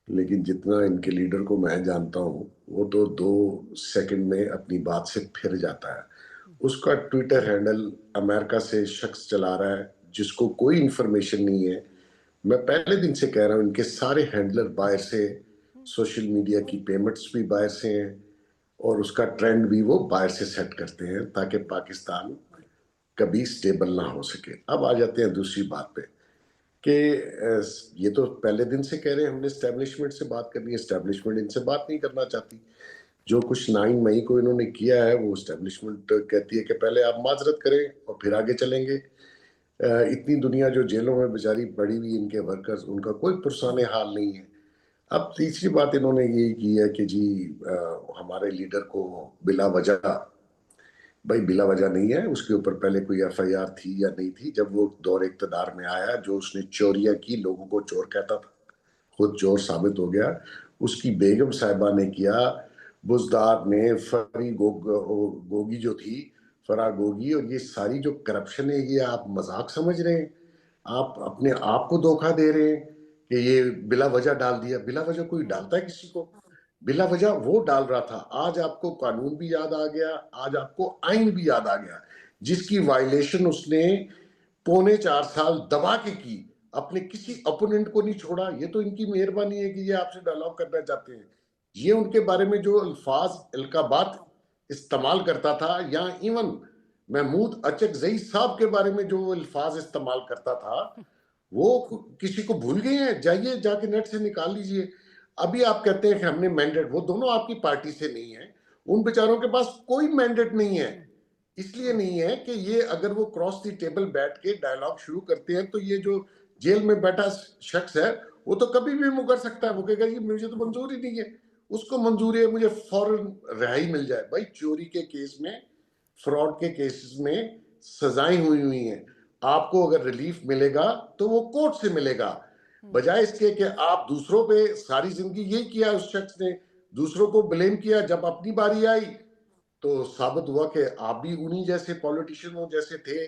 लेकिन जितना इनके लीडर को मैं जानता हूँ, वो तो 2 सेकंड में अपनी बात से फिर जाता है। उसका ट्विटर हैंडल अमेरिका से शख्स चला रहा है जिसको कोई इंफॉर्मेशन नहीं है। मैं पहले दिन से कह रहा हूँ, इनके सारे हैंडलर बाहर से, सोशल मीडिया की पेमेंट्स भी बाहर से हैं और उसका ट्रेंड भी वो बाहर से सेट करते हैं ताकि पाकिस्तान कभी स्टेबल ना हो सके। अब आ जाते हैं दूसरी बात पे कि ये तो पहले दिन से कह रहे हैं हमने एस्टेब्लिशमेंट से बात करनी है, एस्टेब्लिशमेंट इनसे बात नहीं करना चाहती। जो कुछ 9 मई को इन्होंने किया है वो एस्टेब्लिशमेंट कहती है कि पहले आप माजरत करें और फिर आगे चलेंगे। इतनी दुनिया जो जेलों में बेचारी पड़ी हुई इनके वर्कर्स, उनका कोई पुरसाने हाल नहीं है। अब तीसरी बात इन्होंने ये की है कि जी हमारे लीडर को बिला वजह, भाई बिला वजह नहीं है, उसके ऊपर पहले कोई एफआईआर थी या नहीं थी। जब वो दौर इक़्तिदार में आया, जो उसने चोरियां की, लोगों को चोर कहता था, खुद चोर साबित हो गया। उसकी बेगम साहिबा ने किया, बुजदार ने, गोगी जो थी, फराह गोगी, और ये सारी जो करप्शन है, ये आप मजाक समझ रहे हैं? आप अपने आप को धोखा दे रहे हैं कि ये बिला वजह डाल दिया। बिला वजह कोई डालता है किसी को? बिला वजह वो डाल रहा था। आज आपको कानून भी याद आ गया, आज आपको आइन भी याद आ गया, जिसकी वायलेशन उसने 3.25 साल दबा के की, अपने किसी अपोनेंट को नहीं छोड़ा। ये तो इनकी मेहरबानी है कि ये आपसे डायलॉग करना चाहते हैं। ये उनके बारे में जो अल्फाज अलकाबात इस्तेमाल करता था, या इवन महमूद अचकज़ई साहब के बारे में जो अल्फाज इस्तेमाल करता था, वो किसी को भूल गए हैं? जाइए, जाके नेट से निकाल लीजिए। अभी आप कहते हैं कि हमने मैंडेट, वो दोनों आपकी पार्टी से नहीं है, उन बेचारों के पास कोई मैंडेट नहीं है। اس لیے نہیں ہے کہ یہ اگر وہ کراس دی ٹیبل بیٹھ کے ڈائلاگ شروع کرتے ہیں تو یہ جو جیل میں بیٹھا شخص ہے وہ تو کبھی بھی مکر سکتا ہے. وہ کہے گا یہ مجھے تو منظور ہی نہیں ہے. اس کو منظور ہے مجھے فوراً رہائی مل جائے. بھائی چوری کے کیس میں، فراڈ کے کیسز میں سزائیں ہوئی ہیں. آپ کو اگر ریلیف ملے گا تو وہ کورٹ سے ملے گا، بجائے اس کے کہ آپ دوسروں پہ ساری زندگی یہی کیا. اس شخص نے دوسروں کو بلیم کیا، جب اپنی باری آئی تو ثابت ہوا کہ آپ بھی انہی جیسے پولیٹیشنوں جیسے تھے،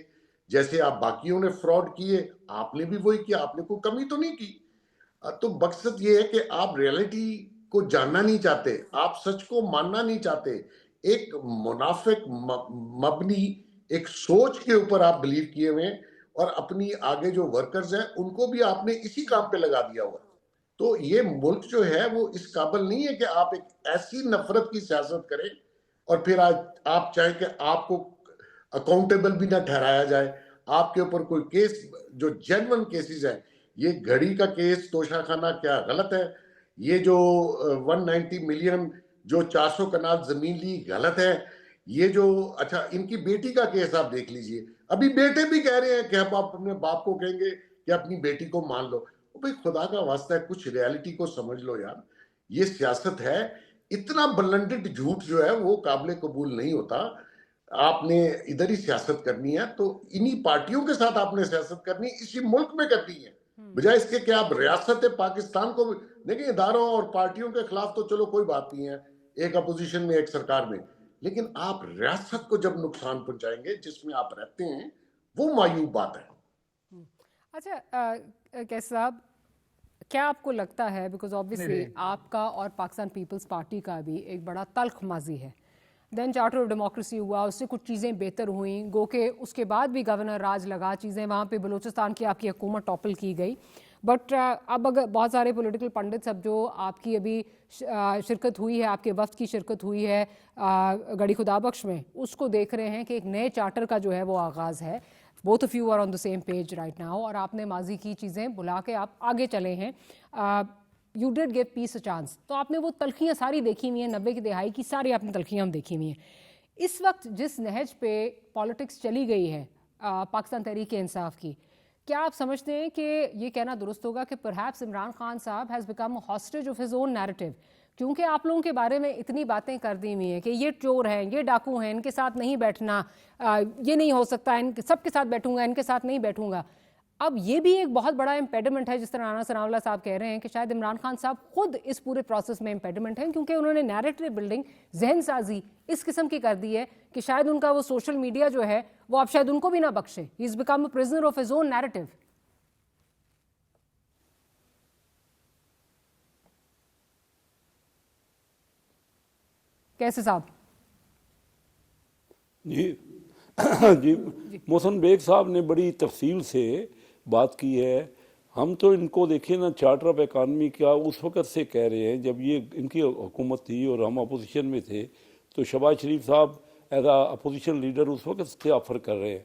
جیسے آپ باقیوں نے فراڈ کیے آپ نے بھی وہی کیا، آپ نے کوئی کمی تو نہیں کی. تو مقصد یہ ہے کہ آپ ریئلٹی کو جاننا نہیں چاہتے، آپ سچ کو ماننا نہیں چاہتے. ایک منافق مبنی ایک سوچ کے اوپر آپ بلیو کیے ہوئے، اور اپنی آگے جو ورکرز ہیں ان کو بھی آپ نے اسی کام پہ لگا دیا ہوا. تو یہ ملک جو ہے وہ اس قابل نہیں ہے کہ آپ ایک ایسی نفرت کی سیاست کریں اور پھر آج آپ چاہیں کہ آپ کو اکاؤنٹیبل بھی نہ ٹھہرایا جائے. آپ کے اوپر کوئی کیس جو جینون کیسز ہیں، یہ گھڑی کا کیس توشہ خانہ کیا غلط ہے، یہ جو 190 ملین جو 400 کنال زمین لی غلط ہے، یہ جو اچھا ان کی بیٹی کا کیس آپ دیکھ لیجئے. ابھی بیٹے بھی کہہ رہے ہیں کہ ہم اپنے باپ کو کہیں گے کہ اپنی بیٹی کو مان لو. بھئی خدا کا واسطہ ہے کچھ ریالٹی کو سمجھ لو یار. یہ سیاست ہے، اتنا بلنڈڈ جھوٹ جو ہے وہ قابل قبول نہیں ہوتا. آپ نے ادھر ہی سیاست کرنی ہے تو انہی پارٹیوں کے ساتھ آپ نے سیاست کرنی ہے، اسی ملک میں کرنی ہے، بجائے اس کے کہ آپ ریاست پاکستان کو دیکھیں. اداروں اور پارٹیوں کے خلاف تو چلو کوئی بات نہیں ہے، ایک اپوزیشن میں ایک سرکار میں، لیکن آپ ریاست کو جب نقصان پہنچائیں گے جس میں آپ رہتے ہیں، وہ معیوب بات ہے. اچھا کیسے صاحب، کیا آپ کو لگتا ہے، بیکاز آبویسلی آپ کا اور پاکستان پیپلز پارٹی کا بھی ایک بڑا تلخ ماضی ہے. دین چارٹر آف ڈیموکریسی ہوا، اس سے کچھ چیزیں بہتر ہوئیں، گو کہ اس کے بعد بھی گورنر راج لگا، چیزیں وہاں پہ بلوچستان کی آپ کی حکومت ٹاپل کی گئی. بٹ اب اگر بہت سارے پولیٹیکل پنڈتس اب جو آپ کی ابھی شرکت ہوئی ہے، آپ کے وفد کی شرکت ہوئی ہے گڑھی خدا بخش میں، اس کو دیکھ رہے ہیں کہ ایک نئے چارٹر کا جو ہے وہ آغاز ہے. both of you are on the same page right now, اور آپ نے ماضی کی چیزیں بلا کے آپ آگے چلے ہیں. You did give peace a chance. تو آپ نے وہ تلخیاں ساری دیکھی ہوئی ہیں، 90 کی دہائی کی ساری آپ نے تلخیاں ہم دیکھی ہوئی ہیں. اس وقت جس نہج پہ پالیٹکس چلی گئی ہے پاکستان تحریک انصاف کی، کیا آپ سمجھتے ہیں کہ یہ کہنا درست ہوگا کہ پرہیپس عمران خان صاحب has become hostage of his own narrative, کیونکہ آپ لوگوں کے بارے میں اتنی باتیں کر دی ہوئی ہیں کہ یہ چور ہیں، یہ ڈاکو ہیں، ان کے ساتھ نہیں بیٹھنا، یہ نہیں ہو سکتا، ان سب کے ساتھ بیٹھوں گا، ان کے ساتھ نہیں بیٹھوں گا. اب یہ بھی ایک بہت بڑا امپیڈمنٹ ہے، جس طرح رانا ثناء اللہ صاحب کہہ رہے ہیں کہ شاید عمران خان صاحب خود اس پورے پروسیس میں امپیڈمنٹ ہیں، کیونکہ انہوں نے نیریٹو بلڈنگ، ذہن سازی اس قسم کی کر دی ہے کہ شاید ان کا وہ سوشل میڈیا جو ہے وہ اب شاید ان کو بھی نہ بخشے. He is become a prisoner of his own narrative. کیسے صاحب؟ جی جی محسن بیگ صاحب نے بڑی تفصیل سے بات کی ہے. ہم تو ان کو دیکھیں نا، چارٹر آف اکانومی کا اس وقت سے کہہ رہے ہیں جب یہ ان کی حکومت تھی اور ہم اپوزیشن میں تھے، تو شہباز شریف صاحب ایز اے اپوزیشن لیڈر اس وقت سے آفر کر رہے ہیں.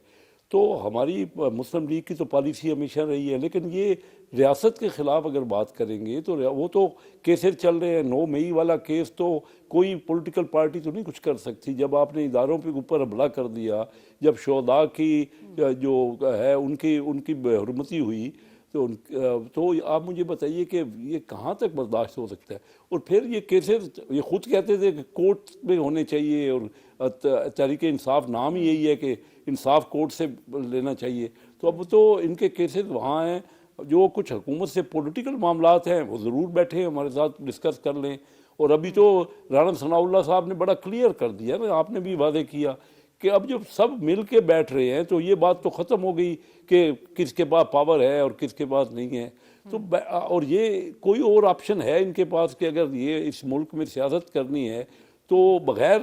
تو ہماری مسلم لیگ کی تو پالیسی ہمیشہ رہی ہے، لیکن یہ ریاست کے خلاف اگر بات کریں گے تو وہ تو کیسز چل رہے ہیں. 9 مئی والا کیس تو کوئی پولیٹیکل پارٹی تو نہیں کچھ کر سکتی. جب آپ نے اداروں کے اوپر حملہ کر دیا، جب شہداء کی جو ہے ان کی بے حرمتی ہوئی، تو آپ مجھے بتائیے کہ یہ کہاں تک برداشت ہو سکتا ہے. اور پھر یہ کیسز یہ خود کہتے تھے کہ کورٹ میں ہونے چاہیے، اور تحریک انصاف نام ہی یہی ہے کہ انصاف کورٹ سے لینا چاہیے. تو اب تو ان کے کیسز وہاں ہیں. جو کچھ حکومت سے پولیٹیکل معاملات ہیں وہ ضرور بیٹھیں ہمارے ساتھ ڈسکس کر لیں. اور ابھی تو رانا ثناء اللہ صاحب نے بڑا کلیئر کر دیا نا، آپ نے بھی واضح کیا کہ اب جب سب مل کے بیٹھ رہے ہیں تو یہ بات تو ختم ہو گئی کہ کس کے پاس پاور ہے اور کس کے پاس نہیں ہے. تو اور یہ کوئی اور آپشن ہے ان کے پاس کہ اگر یہ اس ملک میں سیاست کرنی ہے تو بغیر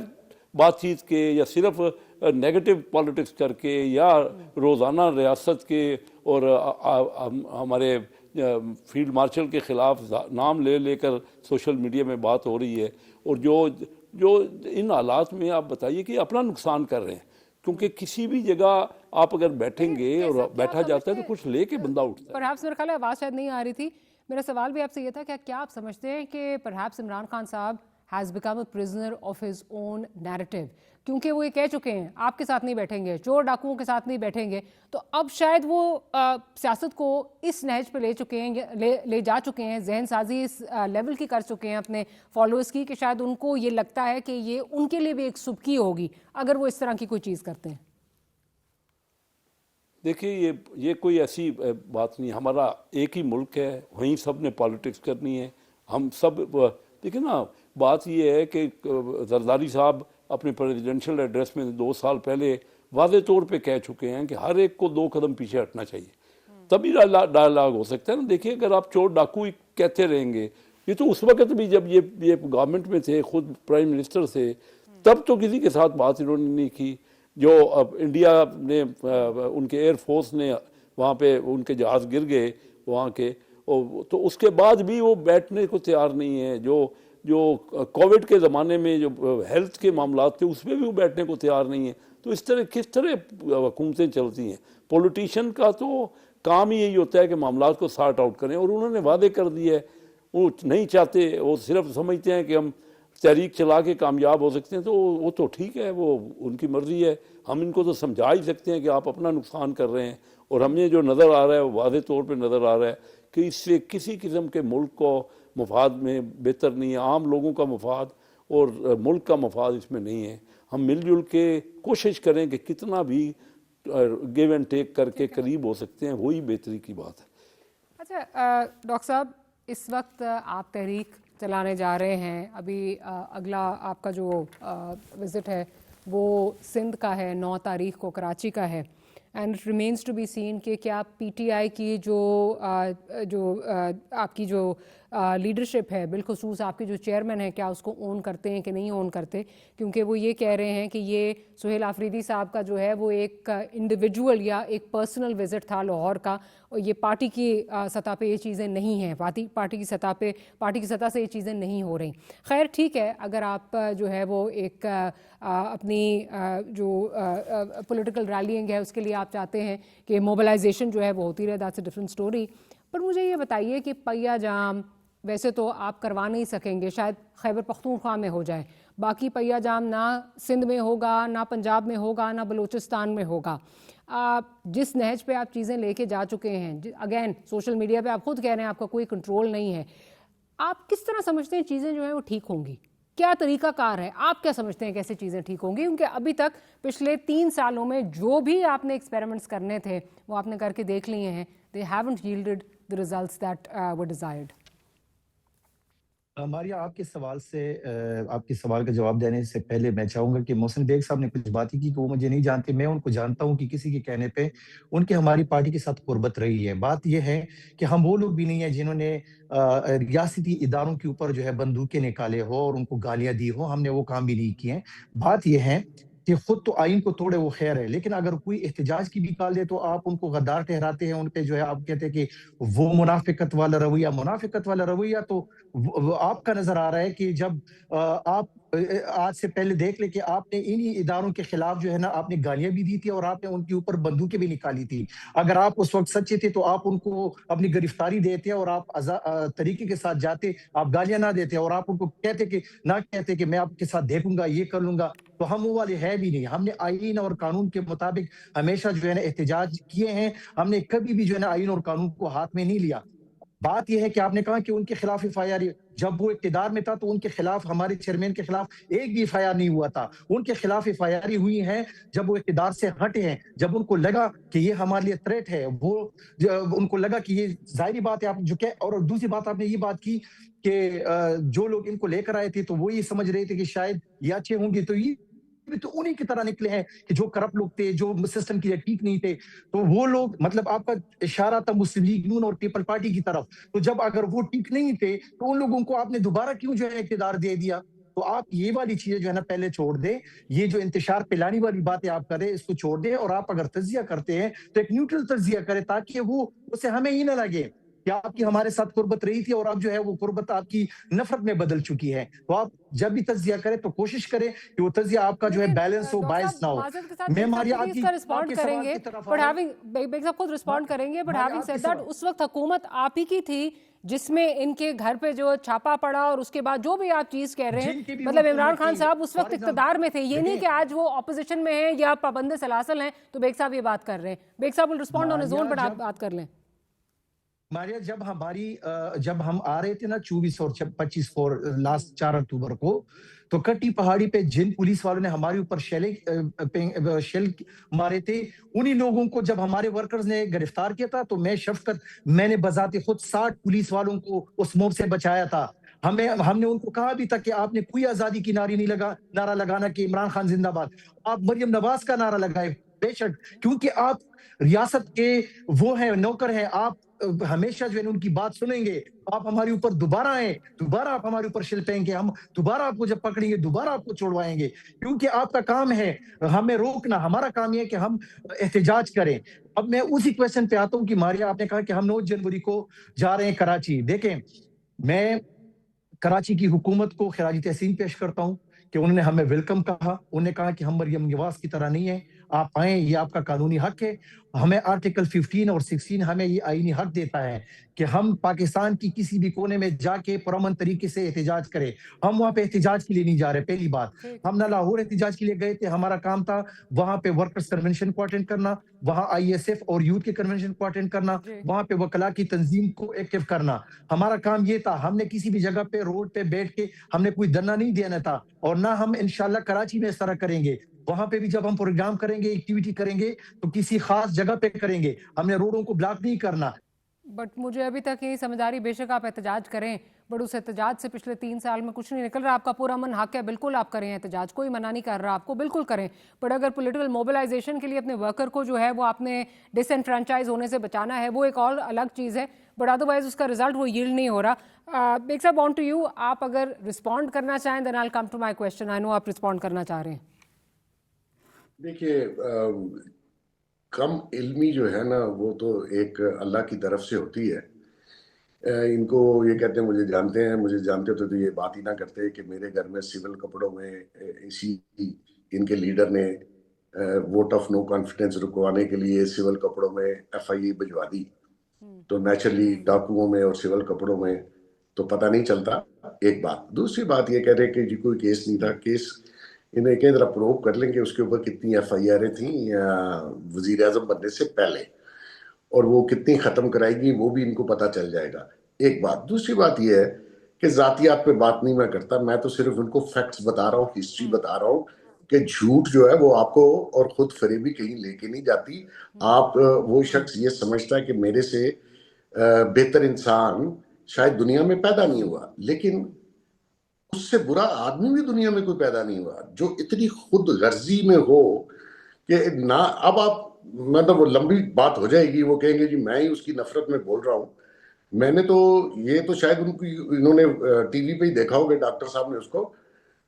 بات چیت کے یا صرف نیگیٹو پالیٹکس کر کے یا روزانہ ریاست کے اور ہمارے فیلڈ مارشل کے خلاف نام لے کر سوشل میڈیا میں بات ہو رہی ہے. اور جو ان حالات میں آپ بتائیے کہ اپنا نقصان کر رہے ہیں، کیونکہ کسی بھی جگہ آپ اگر بیٹھیں گے اور بیٹھا جاتا ہے تو کچھ لے کے بندہ اٹھتا ہے. پرہیپس میرا خیال ہے آواز شاید نہیں آ رہی تھی. میرا سوال بھی آپ سے یہ تھا کہ کیا آپ سمجھتے ہیں کہ پرہیپس عمران خان صاحب has become a prisoner of his own narrative. क्योंकि वो ये कह चुके हैं आपके साथ नहीं बैठेंगे, चोर डाकुओं के साथ नहीं बैठेंगे, तो अब शायद वो सियासत को इस नहज पे ले चुके हैं, ले जा चुके हैं, जहन साजी इस लेवल की कर चुके हैं अपने फॉलोअर्स की कि शायद उनको ये लगता है कि ये उनके लिए भी एक सुबकी होगी अगर वो इस तरह की कोई चीज़ करते हैं। देखिए ये कोई ऐसी बात नहीं, हमारा एक ही मुल्क है, वहीं सब ने पॉलिटिक्स करनी है, हम सब देखिए ना, बात ये है कि जरदारी साहब अपने प्रेसिडेंशियल एड्रेस में 2 साल पहले वाज़े तौर पे कह चुके हैं कि हर एक को 2 कदम पीछे हटना चाहिए, तभी डायलॉग हो सकता है ना। देखिए अगर आप चोर डाकू ही कहते रहेंगे, ये तो उस वक्त भी जब ये गवर्नमेंट में थे, खुद प्राइम मिनिस्टर थे, तब तो किसी के साथ बात इन्होंने नहीं की। जो अब इंडिया ने उनके एयरफोर्स ने वहाँ पे उनके जहाज़ गिर गए वहाँ के, तो उसके बाद भी वो बैठने को तैयार नहीं है। जो कोविड के ज़माने में जो हेल्थ के मामलात थे उसमें भी वो बैठने को तैयार नहीं है। तो इस तरह किस तरह हुकूमतें चलती हैं? पॉलिटिशियन का तो काम ही यही होता है कि मामलात को सॉर्ट आउट करें, और उन्होंने वादे कर दिए है, वो नहीं चाहते, वो सिर्फ समझते हैं कि हम तहरीक चला के कामयाब हो सकते हैं। तो वो तो ठीक है, वो उनकी मर्ज़ी है, हम इनको तो समझा ही सकते हैं कि आप अपना नुकसान कर रहे हैं। और हमें जो नज़र आ रहा है वो वाज़े तौर पे नज़र आ रहा है कि इससे किसी किस्म के मुल्क को मफाद में बेहतर नहीं है, आम लोगों का मफाद और मुल्क का मफाद इसमें नहीं है। हम मिलजुल के कोशिश करें कि कितना भी गिव एंड टेक करके करीब हो सकते हैं, वही बेहतरी की बात है। अच्छा डॉक्टर साहब, इस वक्त आप तहरीक चलाने जा रहे हैं, अभी अगला आपका जो विज़िट है वो सिंध का है, 9 तारीख को कराची का है, and it remains to be seen कि क्या पीटीआई की आपकी जो लीडरशिप है, बिलखुसूस आपके जो चेयरमैन हैं, क्या उसको ओन करते हैं कि नहीं ओन करते? क्योंकि वो ये कह रहे हैं कि ये सुहेल आफरीदी साहब का जो है वो एक इंडिविजुअल या एक पर्सनल विज़िट था लाहौर का, और ये पार्टी की सतह पे ये चीज़ें नहीं हैं, पार्टी की सतह से ये चीज़ें नहीं हो रही। खैर ठीक है, अगर आप जो है वो एक अपनी जो पॉलिटिकल रैलिंग है उसके लिए आप चाहते हैं कि मोबिलाइजेशन जो है वो होती रहे, दैट्स अ डिफरेंट स्टोरी। पर मुझे ये बताइए कि पहिया जाम वैसे तो आप करवा नहीं सकेंगे, शायद खैबर पख्तूनख्वा में हो जाए, बाकी पहिया जाम ना सिंध में होगा, ना पंजाब में होगा, ना बलूचिस्तान में होगा। जिस नहज पे आप चीज़ें लेके जा चुके हैं, अगेन सोशल मीडिया पे आप खुद कह रहे हैं आपका कोई कंट्रोल नहीं है, आप किस तरह समझते हैं चीज़ें जो है वो ठीक होंगी? क्या तरीकाकार है? आप क्या समझते हैं कैसे चीज़ें ठीक होंगी? क्योंकि अभी तक पिछले 3 सालों में जो भी आपने एक्सपेरिमेंट्स करने थे वो आपने करके देख लिए हैं, they haven't yielded the results that were desired. Maria, आपके सवाल का जवाब देने से पहले मैं चाहूंगा कि मोहसिन बेग साहब ने कुछ बातें की कि वो मुझे नहीं जानते, मैं उनको जानता हूं कि किसी के कहने पे उनके हमारी पार्टी के साथ कुर्बत रही है। बात यह है कि हम वो लोग भी नहीं है जिन्होंने रियासती इदारों के ऊपर जो है बंदूकें निकाले हो और उनको गालियां दी हो, हमने वो काम भी नहीं किए हैं। बात यह है कि खुद तो आइन को तोड़े वो खैर है, लेकिन अगर कोई एहतजाज की भी काल दे तो आप उनको गद्दार ठहराते हैं, उन पे जो है आप कहते हैं कि वो मुनाफिकत वाला रवैया तो आपका नजर आ रहा है कि जब आप आज से पहले देख ले कि आपने इन्हीं इदारों के खिलाफ जो है ना आपने गालियां भी दी थी और आपने उनके ऊपर बंदूकें भी निकाली थी। अगर आप उस वक्त सच्चे थे तो आप उनको अपनी गिरफ्तारी देते और आप तरीके के साथ जाते, आप गालियां ना देते और आप उनको कहते कि मैं आपके साथ देखूंगा, ये कर लूंगा। तो हम वो वाले है भी नहीं, हमने आईन और कानून के मुताबिक हमेशा जो है ना एहतजाज किए हैं, हमने कभी भी जो है ना आईन और कानून को हाथ में नहीं लिया। बात यह है कि आपने कहा कि उनके खिलाफ एफआईआर, जब वो इक्तिदार में था तो उनके खिलाफ, हमारे चेयरमैन के खिलाफ एक भी एफआईआर नहीं हुआ था। उनके खिलाफ एफआईआर हुई है जब वो इक्तिदार से हटे हैं, जब उनको लगा कि ये हमारे लिए थ्रेट है, वो उनको लगा कि ये जाहिर बात है। आप जो कह, और दूसरी बात आपने ये बात की कि जो लोग इनको लेकर आए थे तो वो ये समझ रहे थे कि शायद ये अच्छे होंगे, तो ये तो उन्हीं की तरह निकले हैं कि जो करप्ट लोग थे, जो सिस्टम के लिए ठीक नहीं थे। तो वो लोग, मतलब आपका इशारा था मुस्लिम लीग नून और पीपल पार्टी की तरफ, तो जब अगर वो ठीक नहीं थे तो उन लोगों को आपने दोबारा क्यों जो है इख्तियार दे दिया? तो आप ये वाली चीजें जो है ना पहले छोड़ दें, ये जो इंतशार पिलानी वाली बातें आप करें इसको छोड़ दें, और आप अगर तज्जिया करते हैं तो एक न्यूट्रल तज्जिया करें ताकि वो उसे हमें ही ना लगे कि आपकी हमारे साथ कुर्बत रही थी और अब जो है वो कुर्बत आपकी नफरत में बदल चुकी है। तो आप जब भी तज्जिया करें तो कोशिश करें कि वो तज्जिया आपका जो है बैलेंस हो, बायस ना हो। मैं मारिया आपकी रिस्पॉन्ड करेंगे, बट हैविंग बेग साहब खुद रिस्पॉन्ड करेंगे, बट हैविंग सेड दैट उस वक्त हुकूमत आप ही की थी, جس میں ان کے گھر پہ جو چھاپا پڑا اور اس کے بعد جو بھی آپ چیز کہہ رہے ہیں, جن کی بھی مطلب وہ عمران حکومت خان تھی، صاحب اس وقت فار ایگزامپل اقتدار میں تھے, یہ نہیں دیکھیں کہ آج وہ اپوزیشن میں ہیں یا پابند سلاسل ہیں تو بیگ صاحب یہ بات کر رہے ہیں. بیگ صاحب will respond on his own, but آپ بات کر لیں. ماریا, جب ہم آ رہے تھے نا 24 اور 25 لاسٹ 4 اکتوبر کو, تو کٹی پہاڑی پہ جن پولیس والوں نے ہمارے اوپر شیل مارے تھے, انہی لوگوں کو جب ہمارے ورکرز نے گرفتار کیا تھا تو میں نے بذات خود 60 پولیس والوں کو اس موب سے بچایا تھا. ہم نے ان کو کہا بھی تھا کہ آپ نے کوئی آزادی کی نعرہ لگانا کہ عمران خان زندہ باد, آپ مریم نواز کا نعرہ لگائے بے شک, کیونکہ آپ ریاست کے وہ ہیں, نوکر ہیں, آپ ہمیشہ جو ہے ان کی بات سنیں گے. آپ ہمارے اوپر دوبارہ آئیں, دوبارہ آپ ہمارے اوپر شل پھینکیں گے, ہم دوبارہ آپ کو جب پکڑیں گے دوبارہ آپ کو چھوڑوائیں گے, کیونکہ آپ کا کام ہے ہمیں روکنا, ہمارا کام یہ ہے کہ ہم احتجاج کریں. اب میں اسی کویسچن پہ آتا ہوں کہ ماریا, آپ نے کہا کہ ہم 9 جنوری کو جا رہے ہیں کراچی. دیکھیں, میں کراچی کی حکومت کو خراج تحسین پیش کرتا ہوں کہ انہوں نے ہمیں ویلکم کہا. انہوں نے کہا کہ ہم مریم نواز کی طرح نہیں ہیں, آپ آئیں, یہ آپ کا قانونی حق ہے. ہمیں آرٹیکل 15 اور 16 ہمیں یہ آئینی حق دیتا ہے کہ ہم پاکستان کی کسی بھی کونے میں جا کے پرامن طریقے سے احتجاج کریں. ہم وہاں پہ احتجاج کے لیے نہیں جا رہے. پہلی بات, ہم نہ لاہور احتجاج کے لیے گئے تھے, ہمارا کام تھا وہاں پہ ورکرز کنونشن کو اٹینڈ کرنا, وہاں ISF اور یوتھ کے کنونشن کو اٹینڈ کرنا, وہاں پہ وکلا کی تنظیم کو ایکٹیو کرنا. ہمارا کام یہ تھا. ہم نے کسی بھی جگہ پہ روڈ پہ بیٹھ کے ہم نے کوئی دھرنا نہیں دینا تھا, اور نہ ہم انشاءاللہ کراچی میں اس طرح کریں گے. وہاں پہ بھی جب ہم پروگرام کریں گے, ایکٹیویٹی کریں گے, تو کسی خاص جگہ پہ کریں گے. ہم نے روڈوں کو بلاک نہیں کرنا. بٹ مجھے ابھی تک یہی سمجھ آ رہی, بے شک آپ احتجاج کریں, بٹ اس احتجاج سے پچھلے 3 سال میں کچھ نہیں نکل رہا. آپ کا پورا من حق ہے, بالکل آپ کریں احتجاج, کوئی منع نہیں کر رہا آپ کو, بالکل کریں. بٹ اگر پولیٹیکل موبلائزیشن کے لیے اپنے ورکر کو جو ہے وہ آپ نے ڈس انفرینچائز ہونے سے بچانا ہے, وہ ایک اور الگ چیز ہے, بٹ ادروائز اس کا رزلٹ وہ ییلڈ نہیں ہو رہا. بیگ صاحب, آن ٹو یو, آپ اگر رسپونڈ کرنا چاہیں دین آئی کم ٹو مائی کویسچن. آئی نو آپ رسپونڈ کرنا چاہ رہے ہیں. دیکھیے, کم علمی جو ہے نا وہ تو ایک اللہ کی طرف سے ہوتی ہے. ان کو یہ کہتے ہیں مجھے جانتے تو یہ بات ہی نہ کرتے کہ میرے گھر میں سول کپڑوں میں اسی ان کے لیڈر نے ووٹ آف نو کانفیڈنس رکوانے کے لیے سول کپڑوں میں FIA بھجوا دی. تو نیچرلی ڈاکوؤں میں اور سول کپڑوں میں تو پتہ نہیں چلتا. ایک بات. دوسری بات یہ کہہ رہے کہ جی کوئی کیس نہیں تھا. کیس انہیں ایک طرح پروو کر لیں کہ اس کے اوپر کتنی FIR تھیں وزیر اعظم بننے سے پہلے, اور وہ کتنی ختم کرائے گی وہ بھی ان کو پتہ چل جائے گا. ایک بات. دوسری بات یہ ہے کہ ذاتیات پہ بات نہیں میں کرتا, میں تو صرف ان کو فیکٹس بتا رہا ہوں, ہسٹری بتا رہا ہوں کہ جھوٹ جو ہے وہ آپ کو اور خود فریبی کہیں لے کے نہیں جاتی. آپ وہ شخص یہ سمجھتا ہے کہ میرے سے بہتر انسان شاید دنیا میں پیدا نہیں ہوا, لیکن اس سے برا آدمی بھی دنیا میں کوئی پیدا نہیں ہوا جو اتنی خود غرضی میں ہو کہ نہ. اب آپ مطلب وہ لمبی بات ہو جائے گی, وہ کہیں گے جی میں ہی اس کی نفرت میں بول رہا ہوں. میں نے تو یہ تو شاید انہوں نے ٹی وی پہ ہی دیکھا ہوگا, ڈاکٹر صاحب نے اس کو.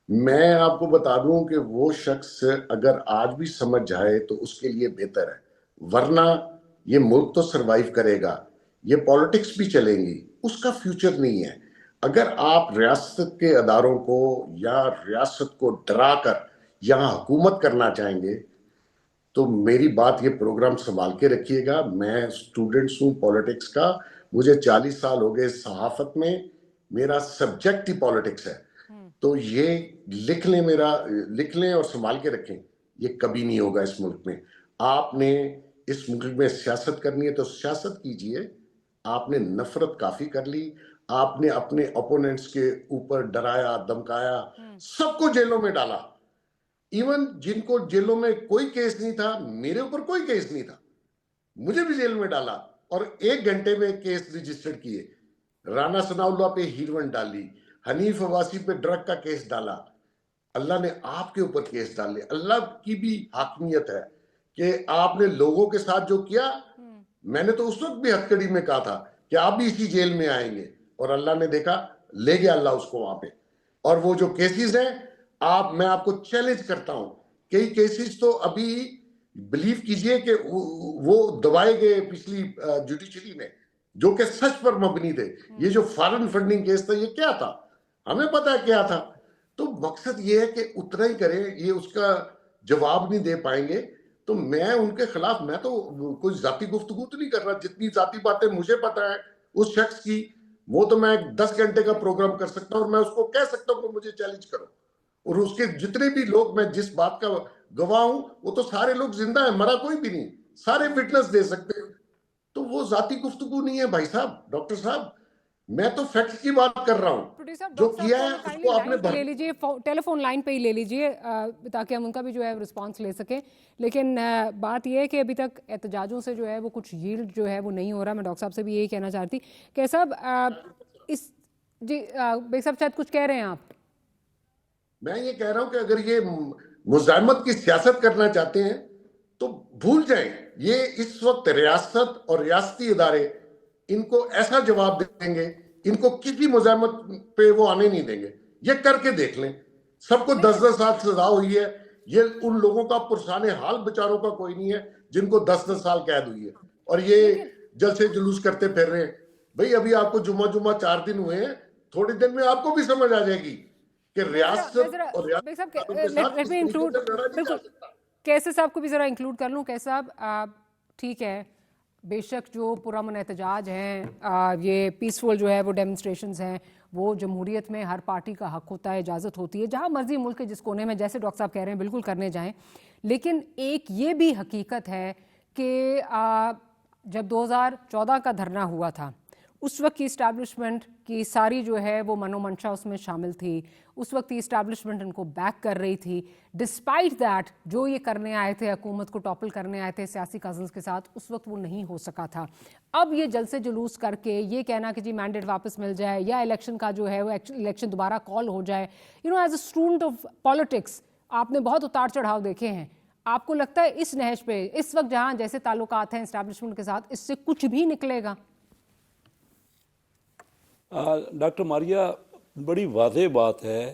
میں آپ کو بتا دوں کہ وہ شخص اگر آج بھی سمجھ جائے تو اس کے لیے بہتر ہے, ورنہ یہ ملک تو سروائیو کرے گا, یہ پالیٹکس بھی چلیں گی, اس کا فیوچر نہیں ہے. اگر آپ ریاست کے اداروں کو یا ریاست کو ڈرا کر یہاں حکومت کرنا چاہیں گے تو میری بات, یہ پروگرام سنبھال کے رکھیے گا. میں اسٹوڈنٹس ہوں پالیٹکس کا, مجھے 40 سال ہو گئے صحافت میں, میرا سبجیکٹ ہی پالیٹکس ہے. تو یہ لکھ لیں اور سنبھال کے رکھیں, یہ کبھی نہیں ہوگا اس ملک میں. آپ نے اس ملک میں سیاست کرنی ہے تو سیاست کیجئے. آپ نے نفرت کافی کر لی, آپ نے اپنے اپوننٹس کے اوپر ڈرایا دمکایا, سب کو جیلوں میں ڈالا. ایون جن کو جیلوں میں کوئی کیس نہیں تھا, میرے اوپر کوئی کیس نہیں تھا, مجھے بھی جیل میں ڈالا, اور 1 گھنٹے میں کیس رجسٹر کیے. رانا ثناء اللہ پہ ہیروئن ڈالی, حنیف عباسی پہ ڈرگ کا کیس ڈالا. اللہ نے آپ کے اوپر کیس ڈالے. اللہ کی بھی حاکمیت ہے کہ آپ نے لوگوں کے ساتھ جو کیا, میں نے تو اس وقت بھی ہتکڑی میں کہا تھا کہ آپ بھی اسی جیل میں آئیں گے, اور اللہ نے دیکھا, لے گیا اللہ اس کو وہاں پہ. اور وہ جو کیسز ہیں, میں آپ کو چیلنج کرتا ہوں, کئی کیسز تو ابھی بلیو کیجئے کہ وہ دبائے گئے پچھلی جوڈیشری میں, جو کہ سچ پر مبنی تھے. یہ جو فارن فنڈنگ کیس تھا, یہ کیا تھا, ہمیں پتا ہے کیا تھا. تو مقصد یہ ہے کہ اتنا ہی کریں, یہ اس کا جواب نہیں دے پائیں گے. تو میں ان کے خلاف, میں تو کوئی ذاتی گفتگو تو نہیں کر رہا, جتنی ذاتی باتیں مجھے پتا ہے اس شخص کی وہ تو میں 10 گھنٹے کا پروگرام کر سکتا ہوں اور میں اس کو کہہ سکتا ہوں کہ مجھے چیلنج کرو، اور اس کے جتنے بھی لوگ میں جس بات کا گواہ ہوں وہ تو سارے لوگ زندہ ہیں، مرا کوئی بھی نہیں، سارے فٹنس دے سکتے ہیں. تو وہ ذاتی گفتگو نہیں ہے بھائی صاحب، ڈاکٹر صاحب میں تو فیکٹ کی بات کر رہا ہوں. پروڈیوسر جو ڈاکٹر کیا ہے صاحب اس کائنڈلی کو آپ نے لائن پہ لے لیجیے، ٹیلی فون لائن پہ ہی لے لیجیے تاکہ ہم ان کا بھی جو ہے رسپانس لے سکیں. لیکن بات یہ ہے کہ ابھی تک احتجاجوں سے جو ہے وہ کچھ ییلڈ جو ہے وہ نہیں ہو رہا. میں ڈاکٹر صاحب سے بھی یہی کہنا چاہتی کہ صاحب اس جی بیگ صاحب شاید کچھ کہہ رہے ہیں آپ. میں یہ کہہ رہا ہوں کہ اگر یہ مزاحمت کی سیاست کرنا چاہتے ہیں تو بھول جائیں. یہ اس وقت ریاست اور ریاستی ادارے ان کو ایسا جواب دیں گے، ان کو کسی مزاحمت پہ وہ آنے نہیں دیں گے. یہ کر کے دیکھ لیں. سب کو 10-10 سال سزا ہوئی ہے، یہ ان لوگوں کا پرسان حال بیچاروں کا کوئی نہیں ہے جن کو 10-10 سال قید ہوئی ہے اور یہ جلسے جلوس کرتے پھر رہے ہیں. بھئی ابھی آپ کو جمعہ 4 دن ہوئے ہیں، تھوڑے دن میں آپ کو بھی سمجھ آ جائے گی کہ ریاست اور بیگ صاحب ریاست کے ساتھ لیٹ اس می طریقے انکلوڈ، سے لڑا نہیں بالکل جا سکتا. کیسے صاحب کو بھی ذرا انکلوڈ کر لوں. کیسے صاحب ٹھیک ہے، بے شک جو پرامن احتجاج ہیں، یہ پیسفل جو ہے وہ ڈیمونسٹریشنز ہیں، وہ جمہوریت میں ہر پارٹی کا حق ہوتا ہے، اجازت ہوتی ہے جہاں مرضی ملک کے جس کونے میں، جیسے ڈاکٹر صاحب کہہ رہے ہیں بالکل کرنے جائیں. لیکن ایک یہ بھی حقیقت ہے کہ جب 2014 کا دھرنا ہوا تھا اس وقت کی اسٹیبلشمنٹ کی ساری جو ہے وہ منو منشا اس میں شامل تھی. اس وقت کی اسٹیبلشمنٹ ان کو بیک کر رہی تھی. ڈسپائٹ دیٹ جو یہ کرنے آئے تھے، حکومت کو ٹاپل کرنے آئے تھے سیاسی کزنز کے ساتھ، اس وقت وہ نہیں ہو سکا تھا. اب یہ جلسے جلوس کر کے یہ کہنا کہ جی مینڈیٹ واپس مل جائے یا الیکشن کا جو ہے وہ الیکشن دوبارہ کال ہو جائے، as a student of politics آپ نے بہت اتار چڑھاؤ دیکھے ہیں. آپ کو لگتا ہے اس نہج پہ اس وقت جہاں جیسے تعلقات ہیں اسٹیبلشمنٹ کے ساتھ، اس سے کچھ بھی نکلے گا؟ ڈاکٹر ماریا بڑی واضح بات ہے،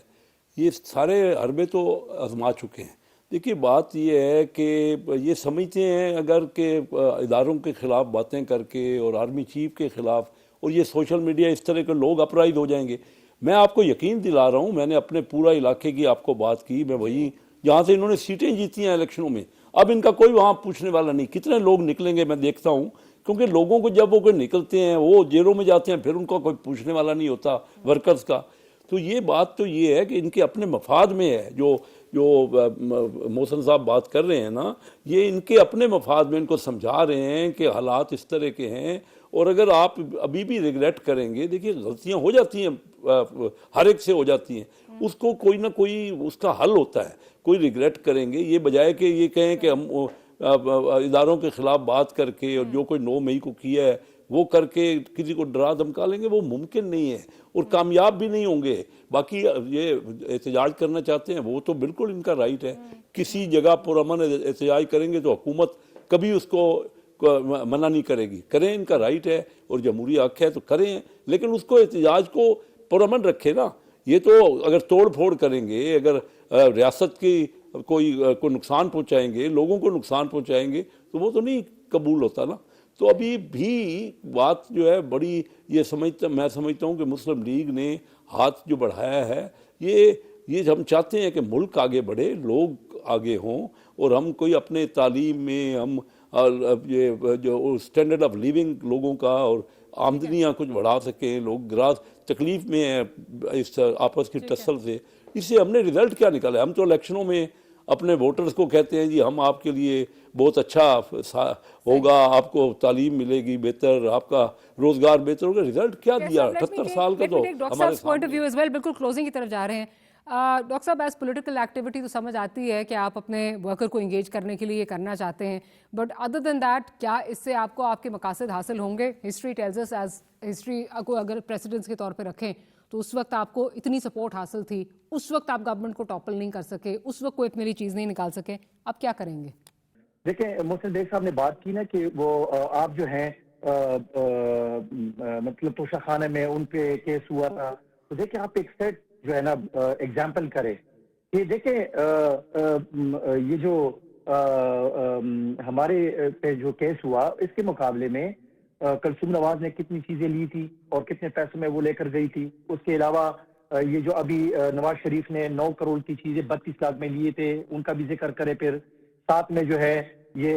یہ سارے حربے تو آزما چکے ہیں. دیکھیے بات یہ ہے کہ یہ سمجھتے ہیں اگر کہ اداروں کے خلاف باتیں کر کے اور آرمی چیف کے خلاف اور یہ سوشل میڈیا اس طرح کے لوگ اپرائز ہو جائیں گے. میں آپ کو یقین دلا رہا ہوں، میں نے اپنے پورا علاقے کی آپ کو بات کی، میں وہیں جہاں سے انہوں نے سیٹیں جیتی ہیں الیکشنوں میں، اب ان کا کوئی وہاں پوچھنے والا نہیں. کتنے لوگ نکلیں گے میں دیکھتا ہوں، کیونکہ لوگوں کو جب وہ کوئی نکلتے ہیں وہ جیلوں میں جاتے ہیں، پھر ان کو کوئی پوچھنے والا نہیں ہوتا ورکرز کا. تو یہ بات تو یہ ہے کہ ان کے اپنے مفاد میں ہے، جو محسن صاحب بات کر رہے ہیں نا، یہ ان کے اپنے مفاد میں ان کو سمجھا رہے ہیں کہ حالات اس طرح کے ہیں. اور اگر آپ ابھی بھی ریگریٹ کریں گے، دیکھیے غلطیاں ہو جاتی ہیں، ہر ایک سے ہو جاتی ہیں، اس کو کوئی نہ کوئی اس کا حل ہوتا ہے. کوئی ریگریٹ کریں گے، یہ بجائے کہ یہ کہیں کہ ہم اداروں کے خلاف بات کر کے اور جو کوئی 9 مئی کو کیا ہے وہ کر کے کسی کو ڈرا دھمکا لیں گے، وہ ممکن نہیں ہے اور کامیاب بھی نہیں ہوں گے. باقی یہ احتجاج کرنا چاہتے ہیں وہ تو بالکل ان کا رائٹ ہے، کسی جگہ پرامن احتجاج کریں گے تو حکومت کبھی اس کو منع نہیں کرے گی، کریں، ان کا رائٹ ہے اور جمہوری حق ہے تو کریں، لیکن اس کو احتجاج کو پرامن رکھے نا. یہ تو اگر توڑ پھوڑ کریں گے، اگر ریاست کی کوئی نقصان پہنچائیں گے، لوگوں کو نقصان پہنچائیں گے تو وہ تو نہیں قبول ہوتا نا. تو ابھی بھی بات جو ہے بڑی میں سمجھتا ہوں کہ مسلم لیگ نے ہاتھ جو بڑھایا ہے، یہ ہم چاہتے ہیں کہ ملک آگے بڑھے، لوگ آگے ہوں اور ہم کوئی اپنے تعلیم میں ہم یہ جو اسٹینڈرڈ آف لیونگ لوگوں کا اور آمدنیاں کچھ بڑھا سکیں. لوگ گراس تکلیف میں ہیں اس آپس کی ٹسل سے. اس سے ہم نے رزلٹ کیا نکالا ہے؟ ہم تو الیکشنوں میں اپنے ووٹرز کو کہتے ہیں جی ہم آپ کے لیے بہت اچھا ہوگا، آپ کو تعلیم ملے گی بہتر، آپ کا روزگار بہتر ہوگا. رزلٹ کیا دیا؟ 78 سال کا تو ہمارے سامنے. بالکل کلوزنگ کی طرف جا رہے ہیں. ڈاکٹر صاحب ایز پولیٹیکل ایکٹیویٹی تو سمجھ آتی ہے کہ آپ اپنے ورکر کو انگیج کرنے کے لیے کرنا چاہتے ہیں، بٹ ادر دین دیٹ کیا اس سے آپ کو آپ کے مقاصد حاصل ہوں گے؟ History tells us as history کو اگر پریسیڈنٹس کے طور پہ رکھیں تو اس وقت آپ کو اتنی سپورٹ حاصل تھی، اس وقت آپ گورنمنٹ کو ٹاپل نہیں کر سکے، اس وقت کوئی اتنی چیز نہیں نکال سکے، اب کیا کریں گے؟ دیکھیں محسن بیگ صاحب نے بات کی نا کہ وہ آپ جو ہیں مطلب توشہ خانے میں ان پہ کیس ہوا تھا، تو دیکھیں آپ ایک سیٹ جو ہے نا ایگزامپل کرے کہ دیکھیں یہ جو ہمارے پہ جو کیس ہوا اس کے مقابلے میں کلثوم نواز نے کتنی چیزیں لی تھی اور کتنے پیسوں میں وہ لے کر گئی تھی. اس کے علاوہ یہ جو ابھی نواز شریف نے 9 کروڑ کی چیزیں 32 لاکھ میں لیے تھے ان کا بھی ذکر کرے. پھر ساتھ میں جو ہے یہ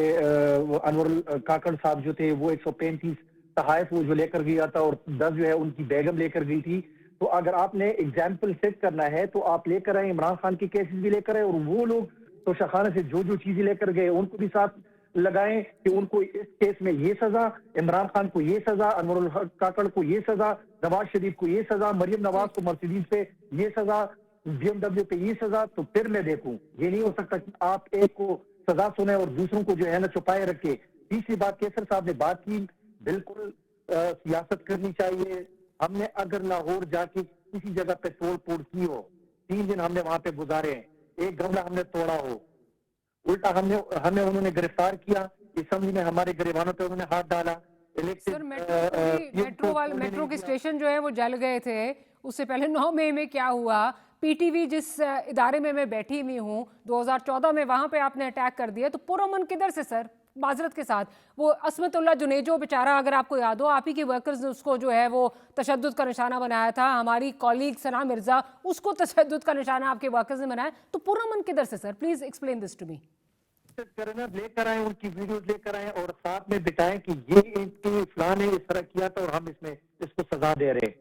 انور کاکڑ صاحب جو تھے وہ 135 تحائف وہ جو لے کر گیا تھا اور 10 جو ہے ان کی بیگم لے کر گئی تھی. تو اگر آپ نے ایگزامپل سیٹ کرنا ہے تو آپ لے کر آئے عمران خان کے کیسز بھی لے کر آئے, اور وہ لوگ تو شاخانہ سے جو چیزیں لے کر گئے ان کو بھی ساتھ لگائیں کہ ان کو اس کیس میں یہ سزا, عمران خان کو یہ سزا, انور الحق کاکڑ کو یہ سزا, نواز شریف کو یہ سزا, مریم نواز کو مرسیڈیز پہ یہ سزا, بی ایم ڈبلیو پہ یہ سزا. تو پھر میں دیکھوں, یہ نہیں ہو سکتا کہ آپ ایک کو سزا سنیں اور دوسروں کو جو ہے نا چھپائے رکھے. تیسری بات کیسر صاحب نے بات کی, بالکل سیاست کرنی چاہیے. ہم نے اگر لاہور جا کے کسی جگہ پہ توڑ پھوڑ کی ہو, 3 دن ہم نے وہاں پہ گزارے ہیں, ایک گملہ ہم نے توڑا ہو, الٹا ہمیں انہوں نے گرفتار کیا, اسمبلی میں ہمارے گریبانوں پہ انہوں نے ہاتھ ڈالا. سر میٹرو کے اسٹیشن جو ہے وہ جل گئے تھے, اس سے پہلے 9 مئی میں کیا ہوا, پی ٹی وی جس ادارے میں بیٹھی ہوئی ہوں 2014 میں, وہاں پہ آپ نے اٹیک کر دیا. تو پرامن کدھر سے سر, معذرت کے ساتھ, وہ عصمت اللہ جنیجو بیچارہ, اگر آپ کو یاد ہو, آپ ہی کے ورکرز نے اس کو جو ہے وہ تشدد کا نشانہ بنایا تھا. ہماری کالیگ ثنا مرزا, اس کو تشدد کا نشانہ آپ کے ورکرز نے بنایا. تو پرامن کدھر سے sir, please explain this to me. لے کر آئیں, ان کی ویڈیوز لے کر آئیں اور ساتھ میں بتائیں کہ یہ فلاں نے اس طرح کیا تھا اور ہم اس کو سزا دے رہے.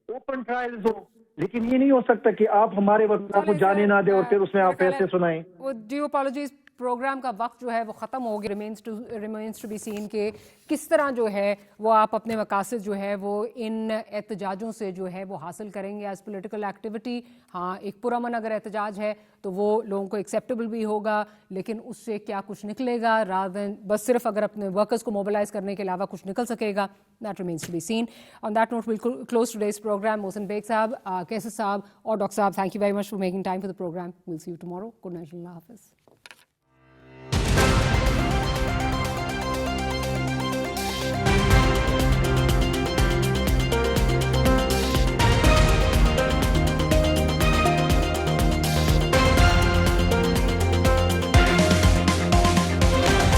اوپن ٹرائلز ہو, لیکن یہ نہیں ہو سکتا کہ آپ ہمارے وکلا کو جانے نہ دیں اور پھر اس میں آپ فیصلے سنائیں. وہ ڈیو اپالوجیز پروگرام کا وقت جو ہے وہ ختم ہو گیا. ریمینز ٹو بی سین کہ کس طرح جو ہے وہ آپ اپنے مقاصد جو ہے وہ ان احتجاجوں سے جو ہے وہ حاصل کریں گے ایز پولیٹیکل ایکٹیویٹی. ہاں, ایک پرامن اگر احتجاج ہے تو وہ لوگوں کو ایکسیپٹیبل بھی ہوگا, لیکن اس سے کیا کچھ نکلے گا رادر بس صرف اگر اپنے ورکرز کو موبلائز کرنے کے علاوہ کچھ نکل سکے گا, that remains to be seen. On that note we'll close today's programme. Mohsin Baig صاحب, کیسر صاحب اور ڈاکٹر صاحب, thank you very much for making time for the programme. We'll see you tomorrow. Good night, اللہ حافظ.